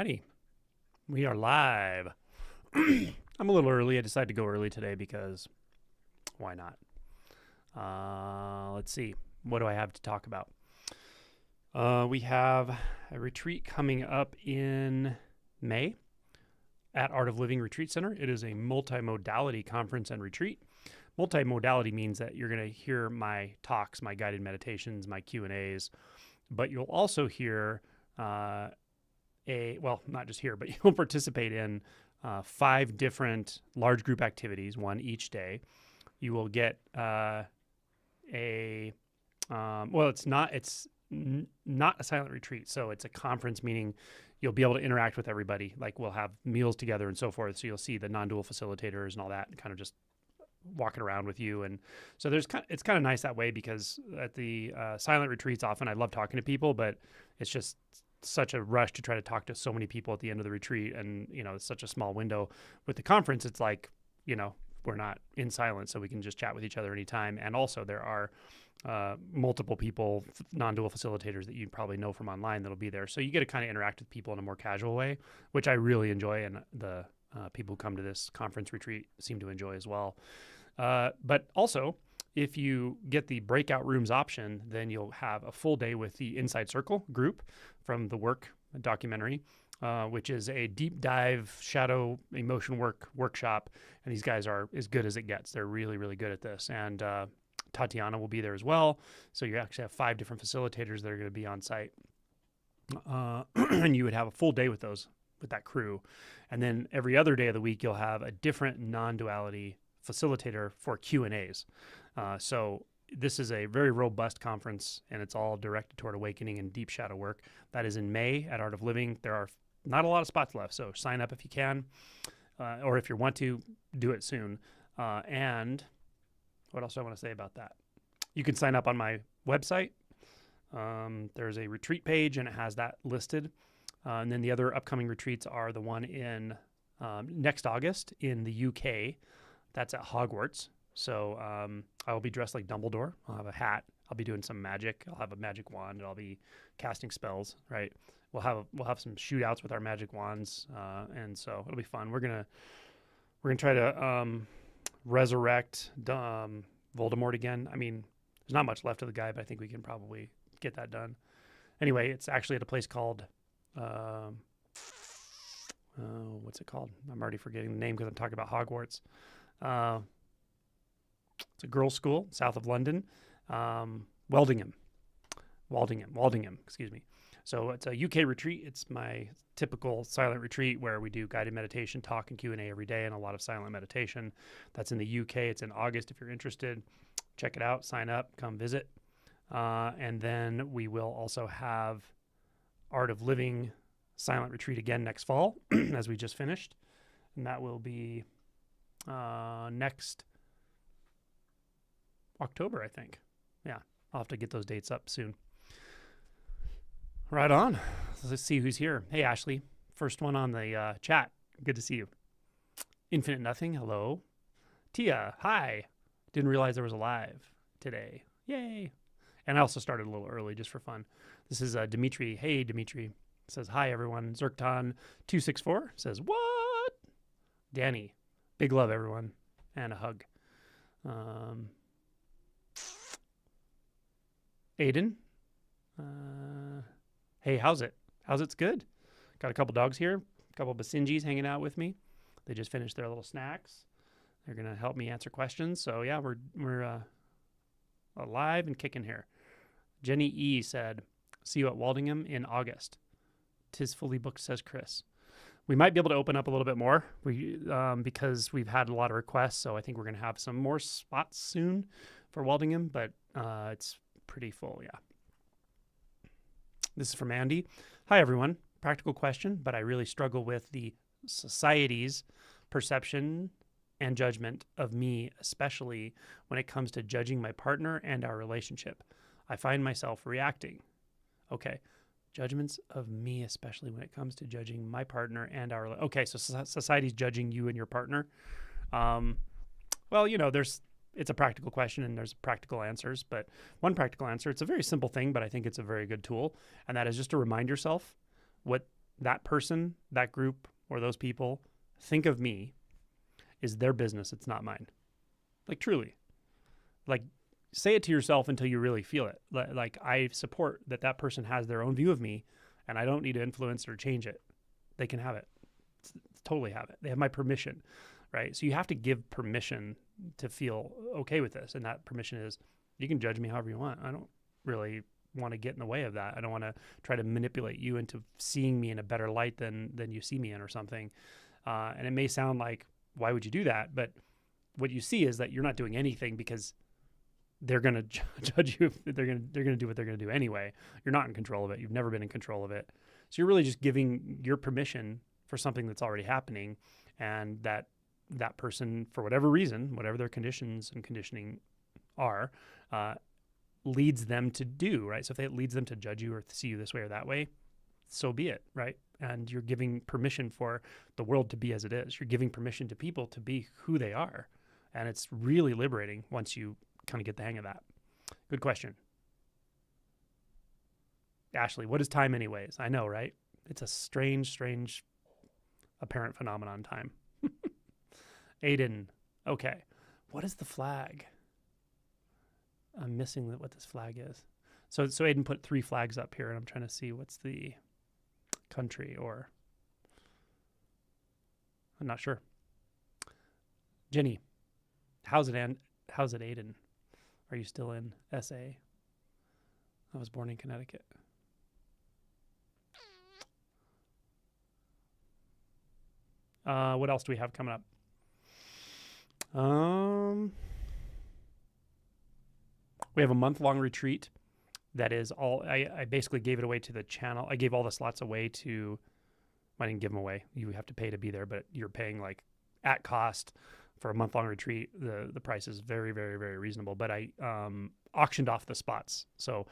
righty. We are live. I'm a little early. I decided to go early today because why not? Let's see. What do I have to talk about? We have a retreat coming up in May at Art of Living Retreat Center. It is a multimodality conference and retreat. Multimodality means that you're going to hear my talks, my guided meditations, my Q&As, but you'll also hear not just here, but you'll participate in 5 different large group activities, one each day. You will get it's not a silent retreat. So it's a conference, meaning you'll be able to interact with everybody. Like we'll have meals together and so forth. So you'll see the non-dual facilitators and all that, and kind of just walking around with you. And so it's kind of nice that way, because at the silent retreats, often I love talking to people, but it's just such a rush to try to talk to so many people at the end of the retreat. And, it's such a small window. With the conference, it's like, we're not in silence, so we can just chat with each other anytime. And also there are multiple people, non-dual facilitators that you probably know from online that'll be there. So you get to kind of interact with people in a more casual way, which I really enjoy. And the people who come to this conference retreat seem to enjoy as well. But also, if you get the breakout rooms option, then you'll have a full day with the Inside Circle group from the Work documentary, which is a deep dive shadow emotion workshop. And these guys are as good as it gets. They're really, really good at this. And Tatiana will be there as well. So you actually have 5 different facilitators that are going to be on site. And you would have a full day with that crew. And then every other day of the week, you'll have a different non-duality facilitator for Q&As. So this is a very robust conference, and it's all directed toward awakening and deep shadow work. That is in May at Art of Living. There are not a lot of spots left, so sign up if you can, or if you want to, do it soon. And what else do I want to say about that? You can sign up on my website. There's a retreat page, and it has that listed. And then the other upcoming retreats are the one in next August in the UK. That's at Hogwarts. So I will be dressed like Dumbledore. I'll have a hat. I'll be doing some magic. I'll have a magic wand, and I'll be casting spells. Right? We'll have some shootouts with our magic wands, and so it'll be fun. We're gonna try to resurrect Voldemort again. I mean, there's not much left of the guy, but I think we can probably get that done. Anyway, it's actually at a place called what's it called? I'm already forgetting the name because I'm talking about Hogwarts. It's a girls' school south of London, Waldingham, excuse me. So it's a UK retreat. It's my typical silent retreat where we do guided meditation, talk, and Q&A every day, and a lot of silent meditation. That's in the UK. It's in August. If you're interested, check it out, sign up, come visit. And then we will also have Art of Living silent retreat again next fall, as we just finished. And that will be next October, I think. Yeah, I'll have to get those dates up soon. Right on. Let's see who's here. Hey, Ashley. First one on the chat. Good to see you. Infinite Nothing. Hello. Tia. Hi. Didn't realize there was a live today. Yay. And I also started a little early just for fun. This is Dimitri. Hey, Dimitri. Says, hi, everyone. Zerkton264 says, what? Danny. Big love, everyone. And a hug. Aiden. Hey, how's it? It's good. Got a couple dogs here. A couple Basenjis hanging out with me. They just finished their little snacks. They're going to help me answer questions. So, yeah, we're alive and kicking here. Jenny E. said, see you at Waldingham in August. 'Tis fully booked, says Chris. We might be able to open up a little bit more because we've had a lot of requests. So I think we're going to have some more spots soon for Waldingham, but it's pretty full, yeah. This is from Andy. Hi, everyone. Practical question, but I really struggle with the society's perception and judgment of me, especially when it comes to judging my partner and our relationship. I find myself reacting. Okay. Judgments of me, especially when it comes to judging my partner and our... Okay, so society's judging you and your partner. Well, it's a practical question and there's practical answers, but one practical answer, it's a very simple thing, but I think it's a very good tool. And that is just to remind yourself what that person, that group, or those people think of me is their business. It's not mine. Like, truly. Like, say it to yourself until you really feel it. Like, I support that person has their own view of me, and I don't need to influence or change it. They can have it. Totally have it. They have my permission, right? So you have to give permission to feel okay with this. And that permission is, you can judge me however you want. I don't really want to get in the way of that. I don't want to try to manipulate you into seeing me in a better light than you see me in or something. And it may sound like, why would you do that? But what you see is that you're not doing anything because they're going to judge you. They're going to do what they're going to do anyway. You're not in control of it. You've never been in control of it. So you're really just giving your permission for something that's already happening, and that person, for whatever reason, whatever their conditions and conditioning are, leads them to do, right? So if it leads them to judge you or see you this way or that way, so be it, right? And you're giving permission for the world to be as it is. You're giving permission to people to be who they are. And it's really liberating once you kind of get the hang of that. Good question. Ashley, what is time anyways? I know, right? It's a strange apparent phenomenon, time. Aiden, okay. What is the flag? I'm missing what this flag is. So Aiden put 3 flags up here, and I'm trying to see what's the country, or I'm not sure. Jenny, how's it Aiden? Are you still in SA? I was born in Connecticut. What else do we have coming up? We have a month-long retreat that is all, I basically gave it away to the channel. I gave all the slots away to, I didn't give them away. You have to pay to be there, but you're paying like at cost for a month-long retreat. The price is very, very, very reasonable, but I auctioned off the spots. So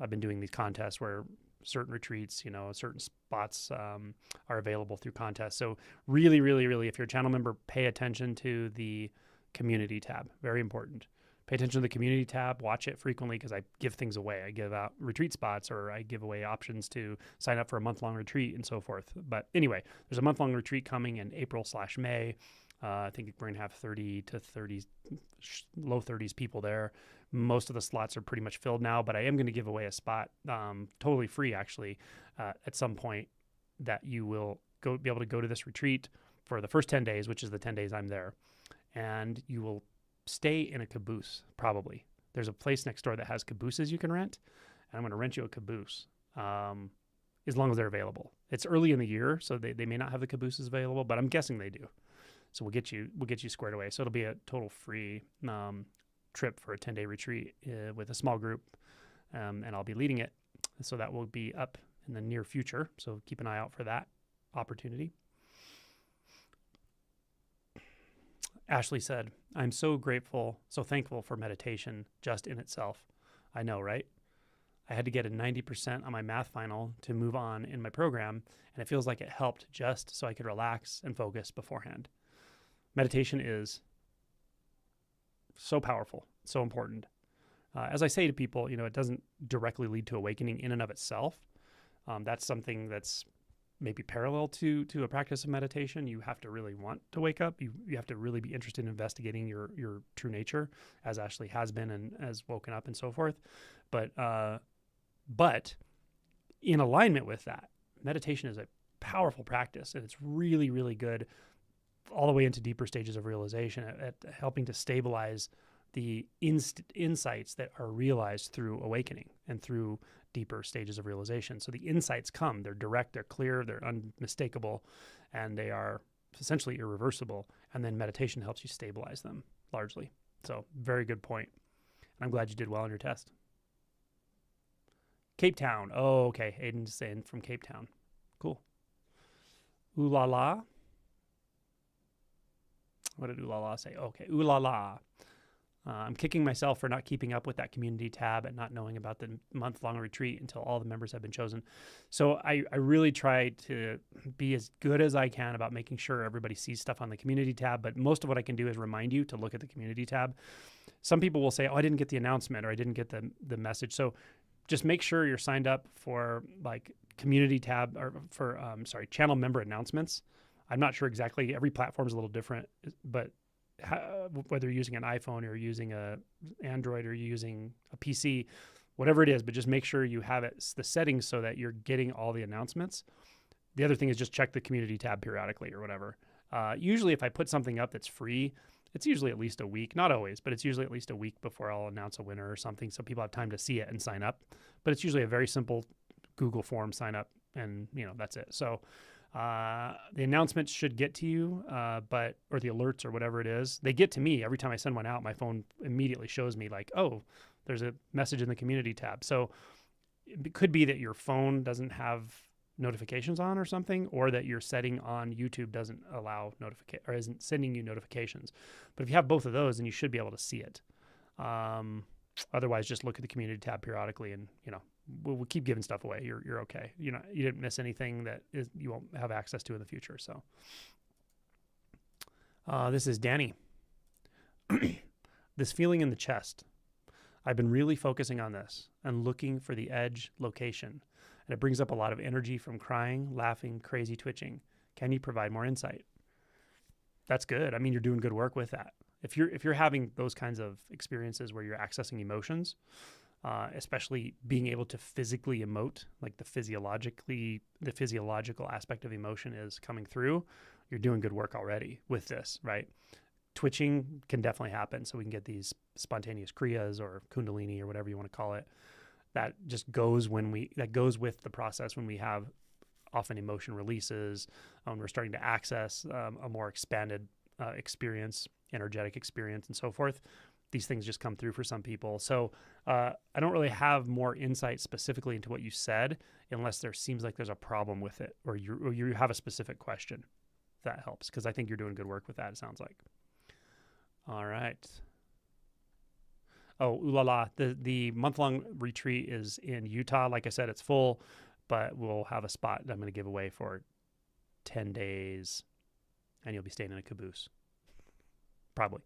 I've been doing these contests where certain retreats, certain spots are available through contests. So really, really, really, if you're a channel member, pay attention to the community tab. Very important. Pay attention to the community tab. Watch it frequently because I give things away. I give out retreat spots, or I give away options to sign up for a month-long retreat and so forth. But anyway, there's a month-long retreat coming in April/May. I think we're going to have 30 to 30, low 30s people there. Most of the slots are pretty much filled now, but I am going to give away a spot totally free, actually, at some point, that you will be able to go to this retreat for the first 10 days, which is the 10 days I'm there. And you will stay in a caboose, probably. There's a place next door that has cabooses you can rent, and I'm going to rent you a caboose as long as they're available. It's early in the year, so they may not have the cabooses available, but I'm guessing they do. So we'll get you squared away. So it'll be a total free trip for a 10-day retreat with a small group, and I'll be leading it. So that will be up in the near future. So keep an eye out for that opportunity. Ashley said, I'm so grateful, so thankful for meditation just in itself. I know, right? I had to get a 90% on my math final to move on in my program, and it feels like it helped just so I could relax and focus beforehand. Meditation is so powerful, so important. As I say to people, it doesn't directly lead to awakening in and of itself. That's something that's maybe parallel to a practice of meditation. You have to really want to wake up. You have to really be interested in investigating your true nature, as Ashley has been and has woken up and so forth. But in alignment with that, meditation is a powerful practice, and it's really, really good all the way into deeper stages of realization at helping to stabilize the insights that are realized through awakening and through deeper stages of realization. So the insights come, they're direct, they're clear, they're unmistakable, and they are essentially irreversible. And then meditation helps you stabilize them largely. So very good point. And I'm glad you did well on your test. Cape Town. Oh, okay. Aiden's saying from Cape Town. Cool. Ooh la la. What did ooh la la say? Okay. Ooh la la. I'm kicking myself for not keeping up with that community tab and not knowing about the month-long retreat until all the members have been chosen. So I really try to be as good as I can about making sure everybody sees stuff on the community tab, but most of what I can do is remind you to look at the community tab. Some people will say, oh, I didn't get the announcement, or I didn't get the message. So just make sure you're signed up for like community tab or for channel member announcements. I'm not sure exactly. Every platform is a little different, but whether you're using an iPhone or using a Android or using a PC, whatever it is, but just make sure you have the settings so that you're getting all the announcements. The other thing is just check the community tab periodically or whatever. Usually if I put something up that's free, it's usually at least a week, not always, but it's usually at least a week before I'll announce a winner or something, so people have time to see it and sign up. But it's usually a very simple Google form sign up, and that's it. So the announcements should get to you, or the alerts or whatever it is, they get to me every time I send one out. My phone immediately shows me like, oh, there's a message in the community tab. So it could be that your phone doesn't have notifications on or something, or that your setting on YouTube doesn't allow or isn't sending you notifications. But if you have both of those, then you should be able to see it. Otherwise, just look at the community tab periodically, and we'll keep giving stuff away. You're okay. You didn't miss anything that you won't have access to in the future. So this is Danny. This feeling in the chest. I've been really focusing on this and looking for the edge location. And it brings up a lot of energy from crying, laughing, crazy twitching. Can you provide more insight? That's good. I mean, you're doing good work with that. If you're having those kinds of experiences where you're accessing emotions, especially being able to physically emote, like the physiological aspect of emotion is coming through, you're doing good work already with this, right? Twitching can definitely happen. So we can get these spontaneous kriyas or kundalini or whatever you want to call it. That just goes with the process when we have often emotion releases, when we're starting to access a more expanded experience, energetic experience, and so forth. These things just come through for some people. So I don't really have more insight specifically into what you said, unless there seems like there's a problem with it, or you have a specific question. If that helps, because I think you're doing good work with that, it sounds like. All right. Oh, ooh la la. The month-long retreat is in Utah. Like I said, it's full, but we'll have a spot that I'm going to give away for 10 days, and you'll be staying in a caboose. Probably.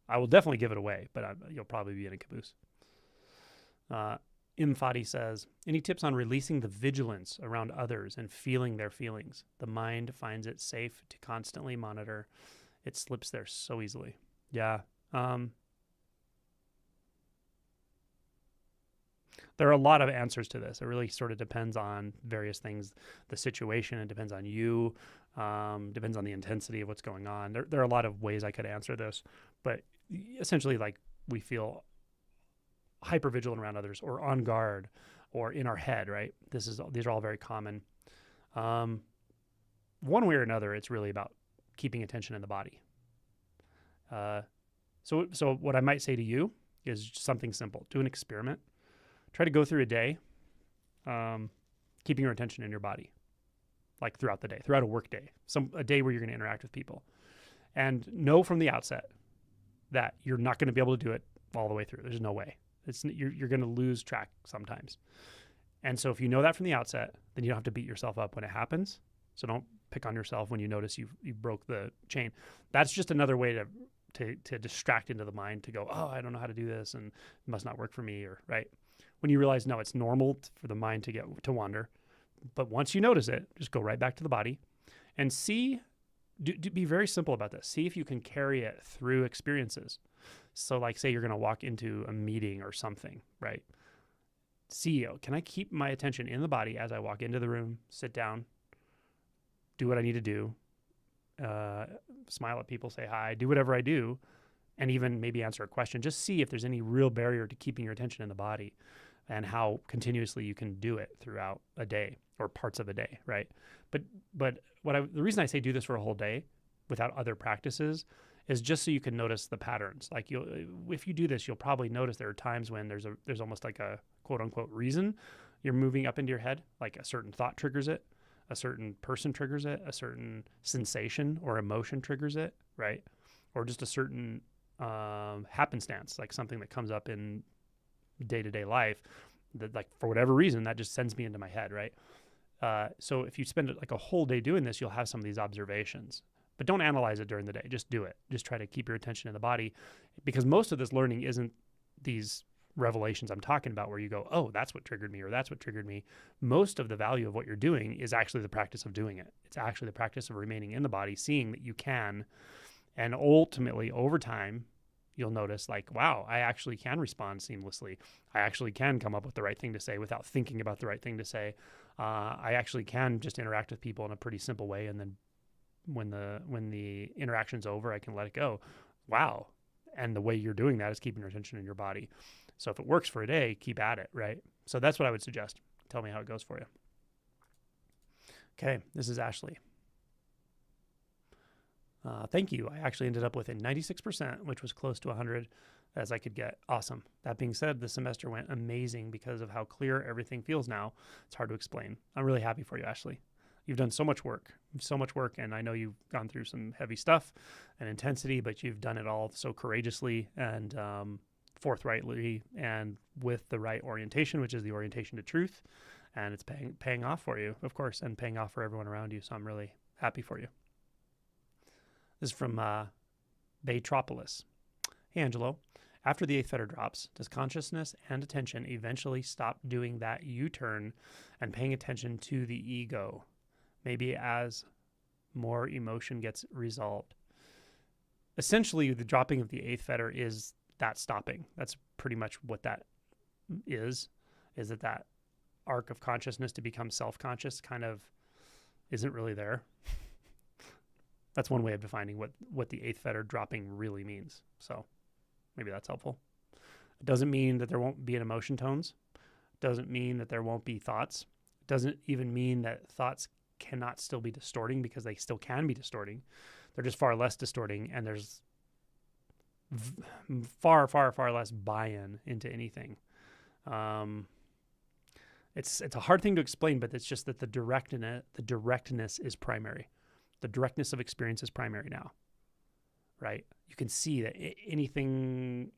I will definitely give it away, but you'll probably be in a caboose. Imfadi says, any tips on releasing the vigilance around others and feeling their feelings? The mind finds it safe to constantly monitor. It slips there so easily. Yeah. There are a lot of answers to this. It really sort of depends on various things, the situation. It depends on you, depends on the intensity of what's going on. There are a lot of ways I could answer this, but essentially, like, we feel hypervigilant around others, or on guard, or in our head, right? These are all very common. One way or another, it's really about keeping attention in the body. So what I might say to you is something simple. Do an experiment. Try to go through a day, keeping your attention in your body, like throughout the day, throughout a work day, a day where you're going to interact with people, and know from the outset that you're not going to be able to do it all the way through. There's no way. You're going to lose track sometimes. And so if you know that from the outset, then you don't have to beat yourself up when it happens. So don't pick on yourself when you notice you broke the chain. That's just another way to distract into the mind, to go, oh, I don't know how to do this, and it must not work for me, or right. When you realize, no, it's normal for the mind to wander. But once you notice it, just go right back to the body and be very simple about this. See if you can carry it through experiences. So like, say you're going to walk into a meeting or something, right? See, can I keep my attention in the body as I walk into the room, sit down, do what I need to do, smile at people, say hi, do whatever I do, and even maybe answer a question. Just see if there's any real barrier to keeping your attention in the body, and how continuously you can do it throughout a day or parts of a day, right? But the reason I say do this for a whole day without other practices is just so you can notice the patterns. Like, if you do this, you'll probably notice there are times when there's almost like a quote unquote reason you're moving up into your head, like a certain thought triggers it, a certain person triggers it, a certain sensation or emotion triggers it, right? Or just a certain happenstance, like something that comes up in day-to-day life that, like, for whatever reason, that just sends me into my head, right? So if you spend like a whole day doing this, you'll have some of these observations, but don't analyze it during the day. Just do it. Just try to keep your attention in the body, because most of this learning isn't these revelations I'm talking about where you go, oh, that's what triggered me, or that's what triggered me. Most of the value of what you're doing is actually the practice of doing it. It's actually the practice of remaining in the body, seeing that you can. And ultimately, over time, you'll notice like, wow, I actually can respond seamlessly. I actually can come up with the right thing to say without thinking about the right thing to say. I actually can just interact with people in a pretty simple way. And then when the interaction's over, I can let it go. Wow. And the way you're doing that is keeping your attention in your body. So if it works for a day, keep at it, right? So that's what I would suggest. Tell me how it goes for you. Okay, this is Ashley. Thank you. I actually ended up with a 96%, which was close to 100 as I could get. Awesome. That being said, the semester went amazing because of how clear everything feels now. It's hard to explain. I'm really happy for you, Ashley. You've done so much work, and I know you've gone through some heavy stuff and intensity, but you've done it all so courageously and forthrightly and with the right orientation, which is the orientation to truth. And it's paying off for you, of course, and paying off for everyone around you. So I'm really happy for you. This is from Baytropolis. Hey, Angelo. After the eighth fetter drops, does consciousness and attention eventually stop doing that U-turn and paying attention to the ego? Maybe as more emotion gets resolved. Essentially, the dropping of the eighth fetter is that stopping. That's pretty much what that is that arc of consciousness to become self-conscious kind of isn't really there. That's one way of defining what the eighth fetter dropping really means. So maybe that's helpful. It doesn't mean that there won't be an emotion tones. It doesn't mean that there won't be thoughts. It doesn't even mean that thoughts cannot still be distorting, because they still can be distorting. They're just far less distorting, and there's far, far, far less buy-in into anything. It's a hard thing to explain, but it's just that the directness is primary. The directness of experience is primary now, right? You can see that anything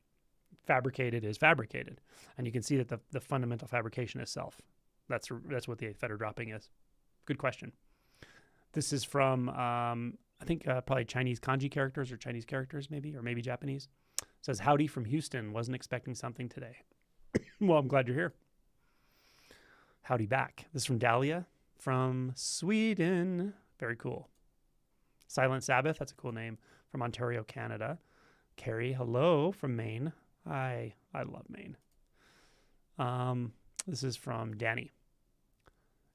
fabricated is fabricated, and you can see that the fundamental fabrication is self. That's what the fetter dropping is. Good question. This is from, I think probably Chinese kanji characters, or Chinese characters maybe, or maybe Japanese. It says, howdy from Houston. Wasn't expecting something today. Well, I'm glad you're here. Howdy back. This is from Dahlia from Sweden. Very cool. Silent Sabbath, that's a cool name, from Ontario, Canada. Carrie, hello from Maine. Hi, I love Maine. This is from Danny.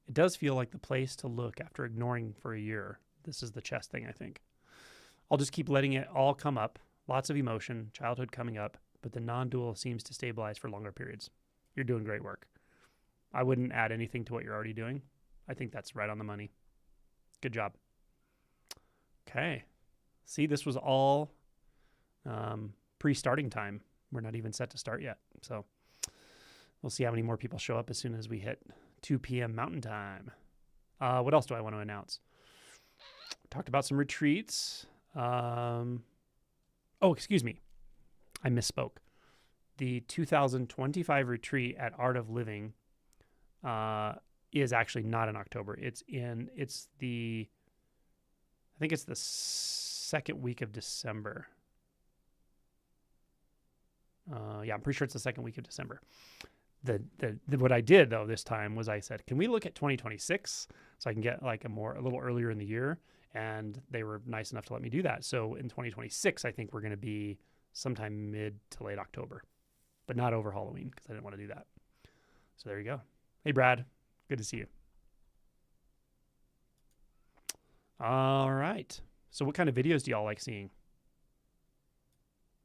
It does feel like the place to look after ignoring for a year. This is the chest thing, I think. I'll just keep letting it all come up. Lots of emotion, childhood coming up, but the non-dual seems to stabilize for longer periods. You're doing great work. I wouldn't add anything to what you're already doing. I think that's right on the money. Good job. Okay. See, this was all pre-starting time. We're not even set to start yet. So we'll see how many more people show up as soon as we hit 2 p.m. Mountain Time. What else do I want to announce? Talked about some retreats. Excuse me. I misspoke. The 2025 retreat at Art of Living is actually not in October. I think it's the second week of December. I'm pretty sure it's the second week of December. What I did though this time was I said, can we look at 2026 so I can get like a little earlier in the year? And they were nice enough to let me do that. So in 2026, I think we're going to be sometime mid to late October, but not over Halloween because I didn't want to do that. So there you go. Hey, Brad, good to see you. All right. So what kind of videos do y'all like seeing?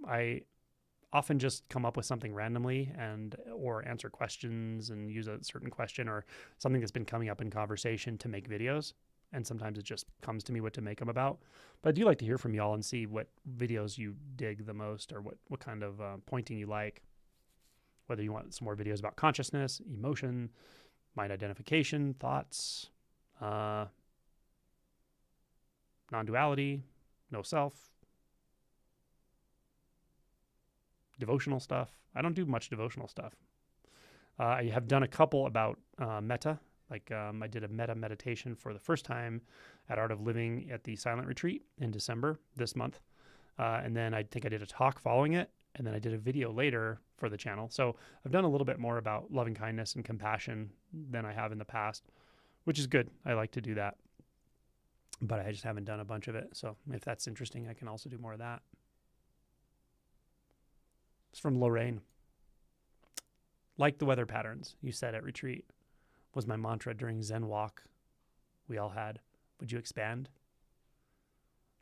I often just come up with something randomly or answer questions and use a certain question or something that's been coming up in conversation to make videos. And sometimes it just comes to me what to make them about. But I do like to hear from y'all and see what videos you dig the most or what kind of pointing you like. Whether you want some more videos about consciousness, emotion, mind identification, thoughts, non-duality, no self, devotional stuff. I don't do much devotional stuff. I have done a couple about metta. Like I did a metta meditation for the first time at Art of Living at the Silent Retreat in December this month. And then I think I did a talk following it. And then I did a video later for the channel. So I've done a little bit more about loving kindness and compassion than I have in the past, which is good. I like to do that, but I just haven't done a bunch of it. So if that's interesting, I can also do more of that. It's from Lorraine. Like the weather patterns you said at retreat was my mantra during Zen walk we all had. Would you expand?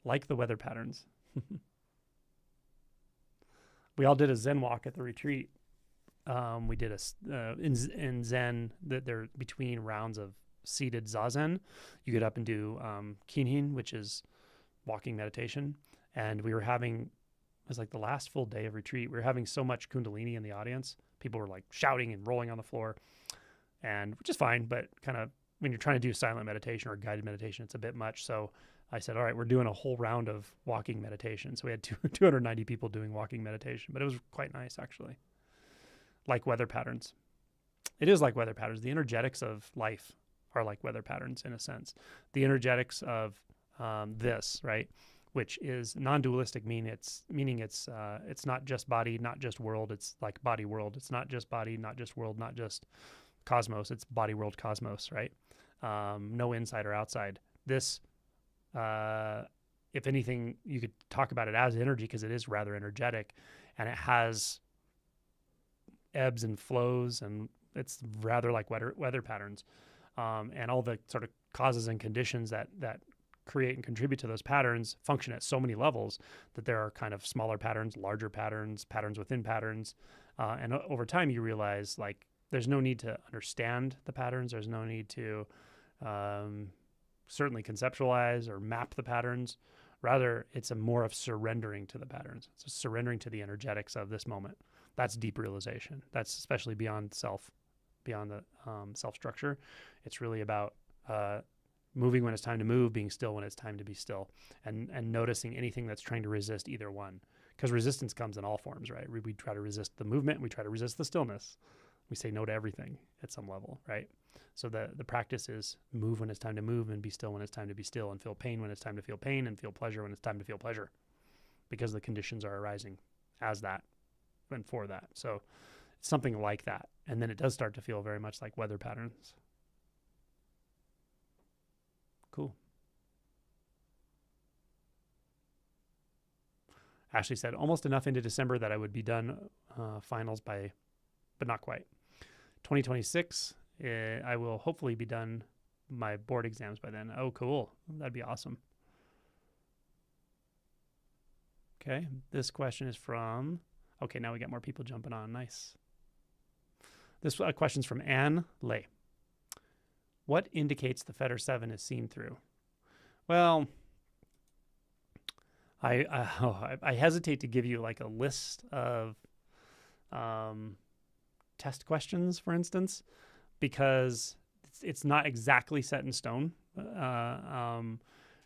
Like the weather patterns. We all did a Zen walk at the retreat. We did in Zen, that they're between rounds of seated zazen. You get up and do kinhin, which is walking meditation. And we were having, it was like the last full day of retreat. We were having so much kundalini in the audience. People were like shouting and rolling on the floor, and which is fine, but kind of when you're trying to do silent meditation or guided meditation, it's a bit much. So I said, all right, we're doing a whole round of walking meditation. So we had 290 people doing walking meditation, but it was quite nice, actually. Like weather patterns. It is like weather patterns. The energetics of life are like weather patterns in a sense. The energetics of this, right, which is non-dualistic, meaning it's not just body, not just world. It's like body world. It's not just body, not just world, not just cosmos. It's body, world, cosmos, right? No inside or outside. This, if anything, you could talk about it as energy because it is rather energetic, and it has ebbs and flows, and it's rather like weather patterns, and all the sort of causes and conditions that create and contribute to those patterns function at so many levels that there are kind of smaller patterns, larger patterns, patterns within patterns, and over time you realize like there's no need to understand the patterns. There's no need to certainly conceptualize or map the patterns. Rather, it's a more of surrendering to the patterns. It's surrendering to the energetics of this moment. That's deep realization. That's especially beyond self, beyond the self structure. It's really about moving when it's time to move, being still when it's time to be still, and noticing anything that's trying to resist either one. Because resistance comes in all forms, right? We try to resist the movement. We try to resist the stillness. We say no to everything at some level, right? So the practice is move when it's time to move, and be still when it's time to be still, and feel pain when it's time to feel pain, and feel pleasure when it's time to feel pleasure, because the conditions are arising as that and for that. So it's something like that. And then it does start to feel very much like weather patterns. Cool. Ashley said, almost enough into December that I would be done finals by, but not quite. 2026, I will hopefully be done my board exams by then. Oh, cool. That'd be awesome. Okay. This question is from, okay, now we got more people jumping on. Nice. This question's from Anne Lay. What indicates the fetter 7 is seen through? Well, I hesitate to give you like a list of test questions, for instance, because it's not exactly set in stone.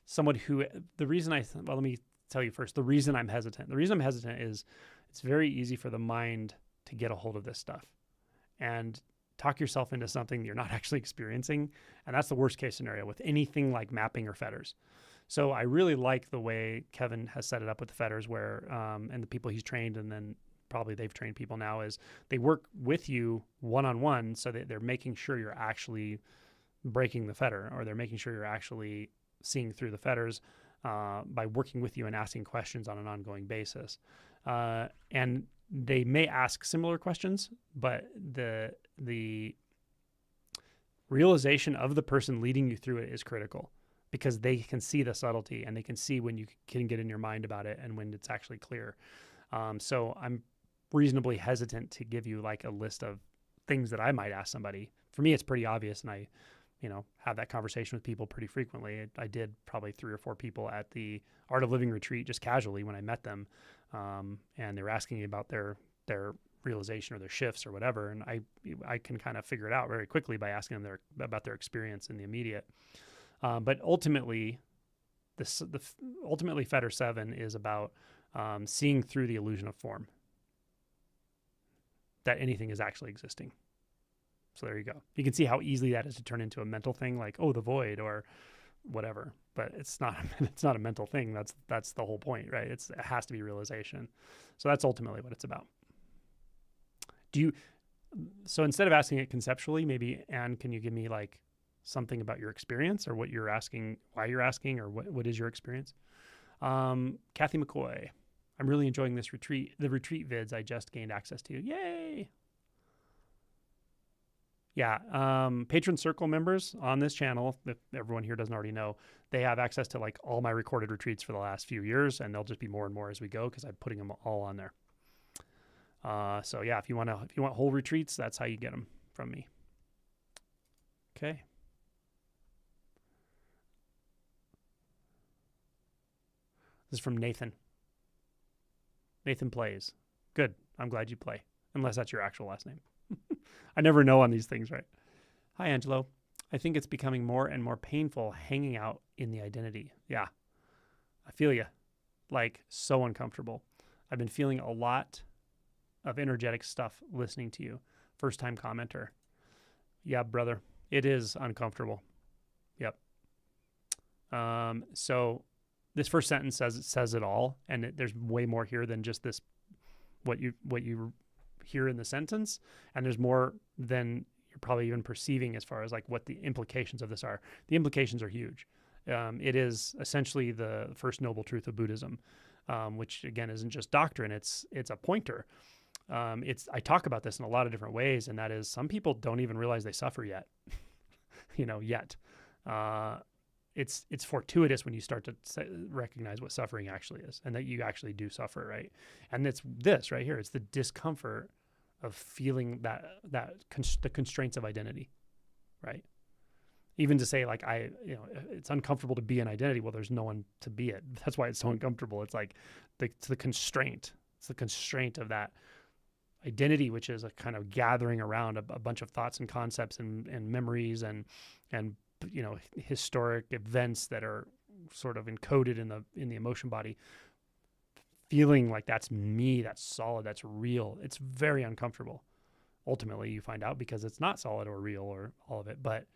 Someone who, the reason well, let me tell you first, the reason I'm hesitant. The reason I'm hesitant is it's very easy for the mind to get a hold of this stuff and talk yourself into something you're not actually experiencing. And that's the worst case scenario with anything like mapping or fetters. So I really like the way Kevin has set it up with the fetters where, and the people he's trained, and then probably they've trained people now, is they work with you one-on-one so that they're making sure you're actually breaking the fetter, or they're making sure you're actually seeing through the fetters by working with you and asking questions on an ongoing basis. And they may ask similar questions, but the realization of the person leading you through it is critical, because they can see the subtlety and they can see when you can get in your mind about it and when it's actually clear. So I'm reasonably hesitant to give you like a list of things that I might ask somebody. For me, it's pretty obvious, and I, have that conversation with people pretty frequently. I did probably 3 or 4 people at the Art of Living retreat just casually when I met them, and they were asking me about their realization or their shifts or whatever, and I can kind of figure it out very quickly by asking them about their experience in the immediate. But ultimately, ultimately Fetter 7 is about seeing through the illusion of form, that anything is actually existing. So there you go. You can see how easily that is to turn into a mental thing, like, oh, the void or whatever. But it's not a mental thing. That's the whole point, right? It has to be realization. So that's ultimately what it's about. Do you, so instead of asking it conceptually, maybe, Anne, can you give me like something about your experience or what you're asking, why you're asking, or what is your experience? Kathy McCoy, I'm really enjoying this retreat, the retreat vids I just gained access to. Yay. Yeah. Patron circle members on this channel, if everyone here doesn't already know, they have access to like all my recorded retreats for the last few years, and they'll just be more and more as we go because I'm putting them all on there. So yeah, if you want whole retreats, that's how you get them from me. Okay. This is from Nathan. Nathan plays. Good. I'm glad you play, unless that's your actual last name. I never know on these things, right? Hi, Angelo. I think it's becoming more and more painful hanging out in the identity. Yeah, I feel you. Like, so uncomfortable. I've been feeling a lot of energetic stuff listening to you. First time commenter. Yeah, brother. It is uncomfortable. Yep. So this first sentence says it all, and there's way more here than just this, what you hear in the sentence, and there's more than you're probably even perceiving as far as like what the implications of this are. The implications are huge. It is essentially the first noble truth of Buddhism, which again isn't just doctrine. It's a pointer. I talk about this in a lot of different ways, and that is some people don't even realize they suffer yet. Yet. It's fortuitous when you start to recognize what suffering actually is, and that you actually do suffer, right? And it's this right here. It's the discomfort of feeling the constraints of identity, right? Even to say like it's uncomfortable to be an identity. Well, there's no one to be it. That's why it's so uncomfortable. It's like the constraint. It's the constraint of that identity, which is a kind of gathering around a bunch of thoughts and concepts and memories and historic events that are sort of encoded in the emotion body, feeling like that's me, that's solid, that's real. It's very uncomfortable. Ultimately, you find out because it's not solid or real or all of it, but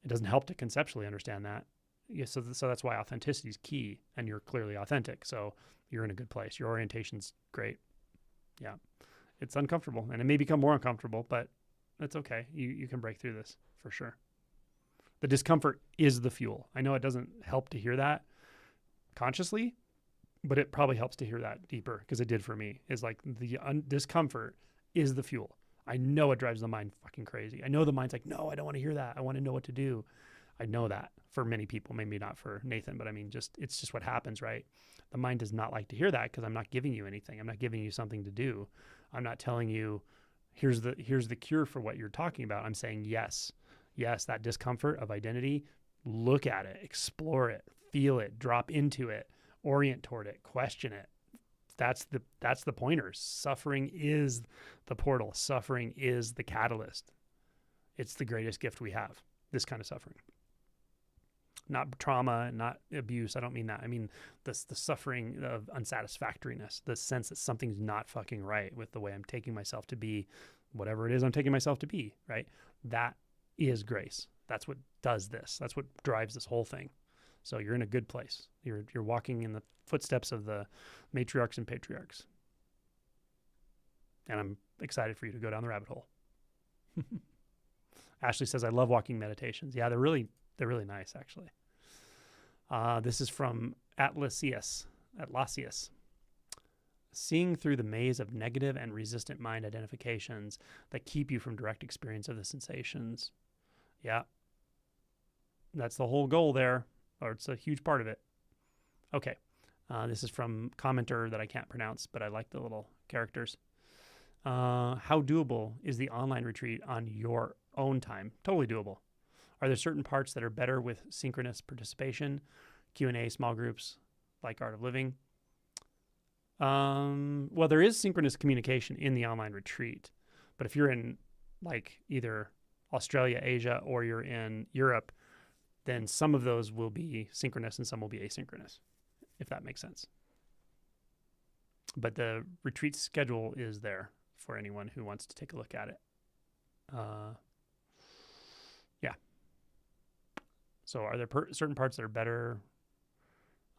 it doesn't help to conceptually understand that. Yeah, so that's why authenticity is key, and you're clearly authentic. So you're in a good place. Your orientation's great. Yeah, it's uncomfortable, and it may become more uncomfortable, but it's okay. You can break through this for sure. The discomfort is the fuel. I know it doesn't help to hear that consciously, but it probably helps to hear that deeper, because it did for me. Is like the discomfort is the fuel. I know it drives the mind fucking crazy. I know the mind's like, no, I don't want to hear that. I want to know what to do. I know that for many people, maybe not for Nathan, but I mean, it's just what happens, right? The mind does not like to hear that because I'm not giving you anything. I'm not giving you something to do. I'm not telling you, here's the cure for what you're talking about. I'm saying, yes, that discomfort of identity, look at it, explore it, feel it, drop into it, orient toward it, question it. That's the pointers. Suffering is the portal. Suffering is the catalyst. It's the greatest gift we have, this kind of suffering. Not trauma, not abuse. I don't mean that. I mean the suffering of unsatisfactoriness, the sense that something's not fucking right with the way I'm taking myself to be, whatever it is I'm taking myself to be, right? That is grace. That's what does this. That's what drives this whole thing. So you're in a good place. You're walking in the footsteps of the matriarchs and patriarchs. And I'm excited for you to go down the rabbit hole. Ashley says, I love walking meditations. Yeah, they're really nice, actually. This is from Atlassius. Seeing through the maze of negative and resistant mind identifications that keep you from direct experience of the sensations. Yeah. That's the whole goal there, or it's a huge part of it. Okay. This is from commenter that I can't pronounce, but I like the little characters. How doable is the online retreat on your own time? Totally doable. Are there certain parts that are better with synchronous participation, Q&A, small groups, like Art of Living? Well, there is synchronous communication in the online retreat, but if you're in like either Australia, Asia, or you're in Europe, then some of those will be synchronous and some will be asynchronous, if that makes sense. But the retreat schedule is there for anyone who wants to take a look at it. Yeah. So are there certain parts that are better?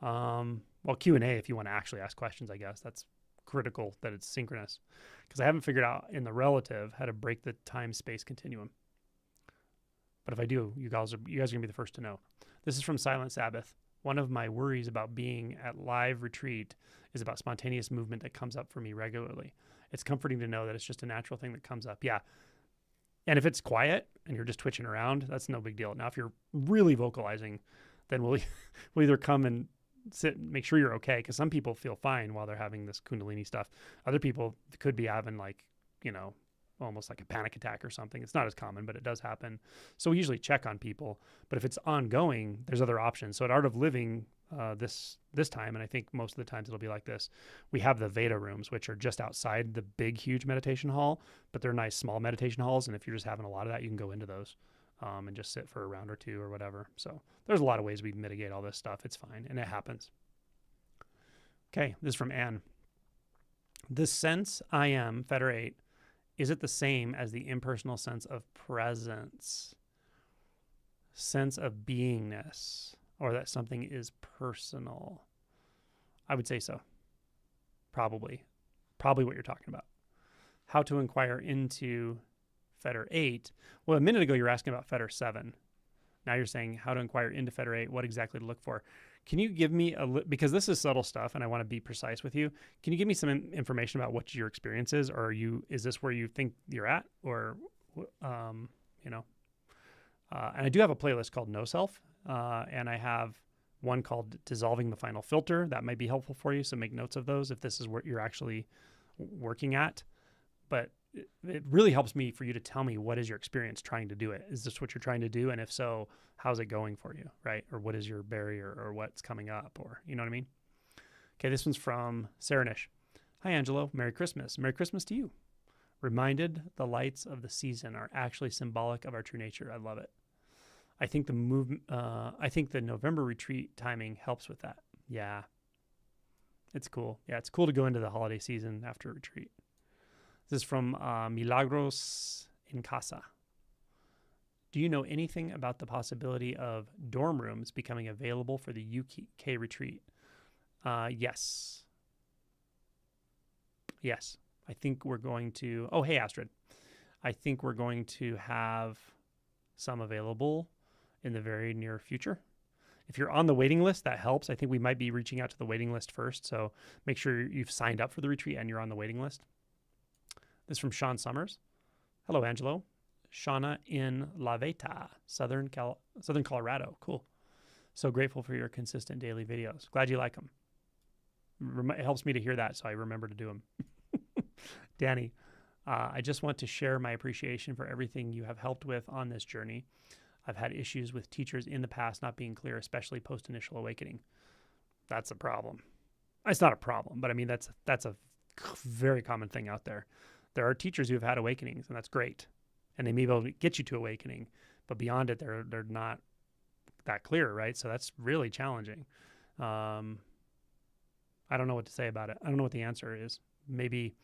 Well, Q&A, if you want to actually ask questions, I guess that's critical that it's synchronous, because I haven't figured out in the relative how to break the time-space continuum. But if I do, you guys are going to be the first to know. This is from Silent Sabbath. One of my worries about being at live retreat is about spontaneous movement that comes up for me regularly. It's comforting to know that it's just a natural thing that comes up. Yeah. And if it's quiet and you're just twitching around, that's no big deal. Now, if you're really vocalizing, then we'll either come and sit and make sure you're okay, because some people feel fine while they're having this Kundalini stuff. Other people could be having almost like a panic attack or something. It's not as common, but it does happen. So we usually check on people. But if it's ongoing, there's other options. So at Art of Living this time, and I think most of the times it'll be like this, we have the Veda rooms, which are just outside the big, huge meditation hall, but they're nice, small meditation halls. And if you're just having a lot of that, you can go into those and just sit for a round or two or whatever. So there's a lot of ways we mitigate all this stuff. It's fine, and it happens. Okay, this is from Anne. This sense I am, fetter 8, is it the same as the impersonal sense of presence, sense of beingness, or that something is personal? I would say so. Probably what you're talking about. How to inquire into fetter 8. Well, a minute ago you were asking about fetter 7. Now you're saying how to inquire into fetter 8, what exactly to look for. Can you give me because this is subtle stuff and I want to be precise with you. Can you give me some information about what your experience is? Or is this where you think you're at? Or, and I do have a playlist called No Self. And I have one called Dissolving the Final Filter. That might be helpful for you. So make notes of those if this is what you're actually working at. But it really helps me for you to tell me, what is your experience trying to do it? Is this what you're trying to do? And if so, how's it going for you, right? Or what is your barrier, or what's coming up, or you know what I mean? Okay, this one's from Saranish. Hi, Angelo. Merry Christmas. Merry Christmas to you. Reminded the lights of the season are actually symbolic of our true nature. I love it. I think the November retreat timing helps with that. Yeah. It's cool. Yeah, it's cool to go into the holiday season after a retreat. This is from Milagros in Casa. Do you know anything about the possibility of dorm rooms becoming available for the UK retreat? Yes. Yes. I think we're going to... Oh, hey, Astrid. I think we're going to have some available in the very near future. If you're on the waiting list, that helps. I think we might be reaching out to the waiting list first. So make sure you've signed up for the retreat and you're on the waiting list. This is from Sean Summers. Hello, Angelo. Shauna in La Veta, Southern Colorado. Cool. So grateful for your consistent daily videos. Glad you like them. It helps me to hear that, so I remember to do them. Danny, I just want to share my appreciation for everything you have helped with on this journey. I've had issues with teachers in the past not being clear, especially post-initial awakening. That's a problem. It's not a problem, but I mean, that's a very common thing out there. There are teachers who have had awakenings, and that's great. And they may be able to get you to awakening, but beyond it, they're not that clear, right? So that's really challenging. I don't know what to say about it. I don't know what the answer is. Maybe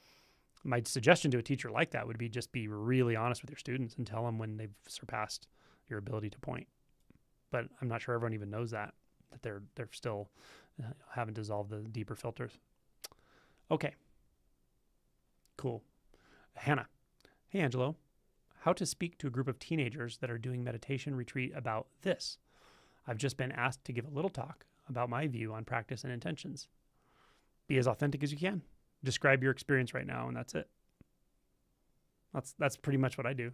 my suggestion to a teacher like that would be just be really honest with your students and tell them when they've surpassed your ability to point. But I'm not sure everyone even knows that they're still haven't dissolved the deeper filters. Okay. Cool. Hannah. Hey, Angelo. How to speak to a group of teenagers that are doing meditation retreat about this. I've just been asked to give a little talk about my view on practice and intentions. Be as authentic as you can. Describe your experience right now, and that's it. That's pretty much what I do.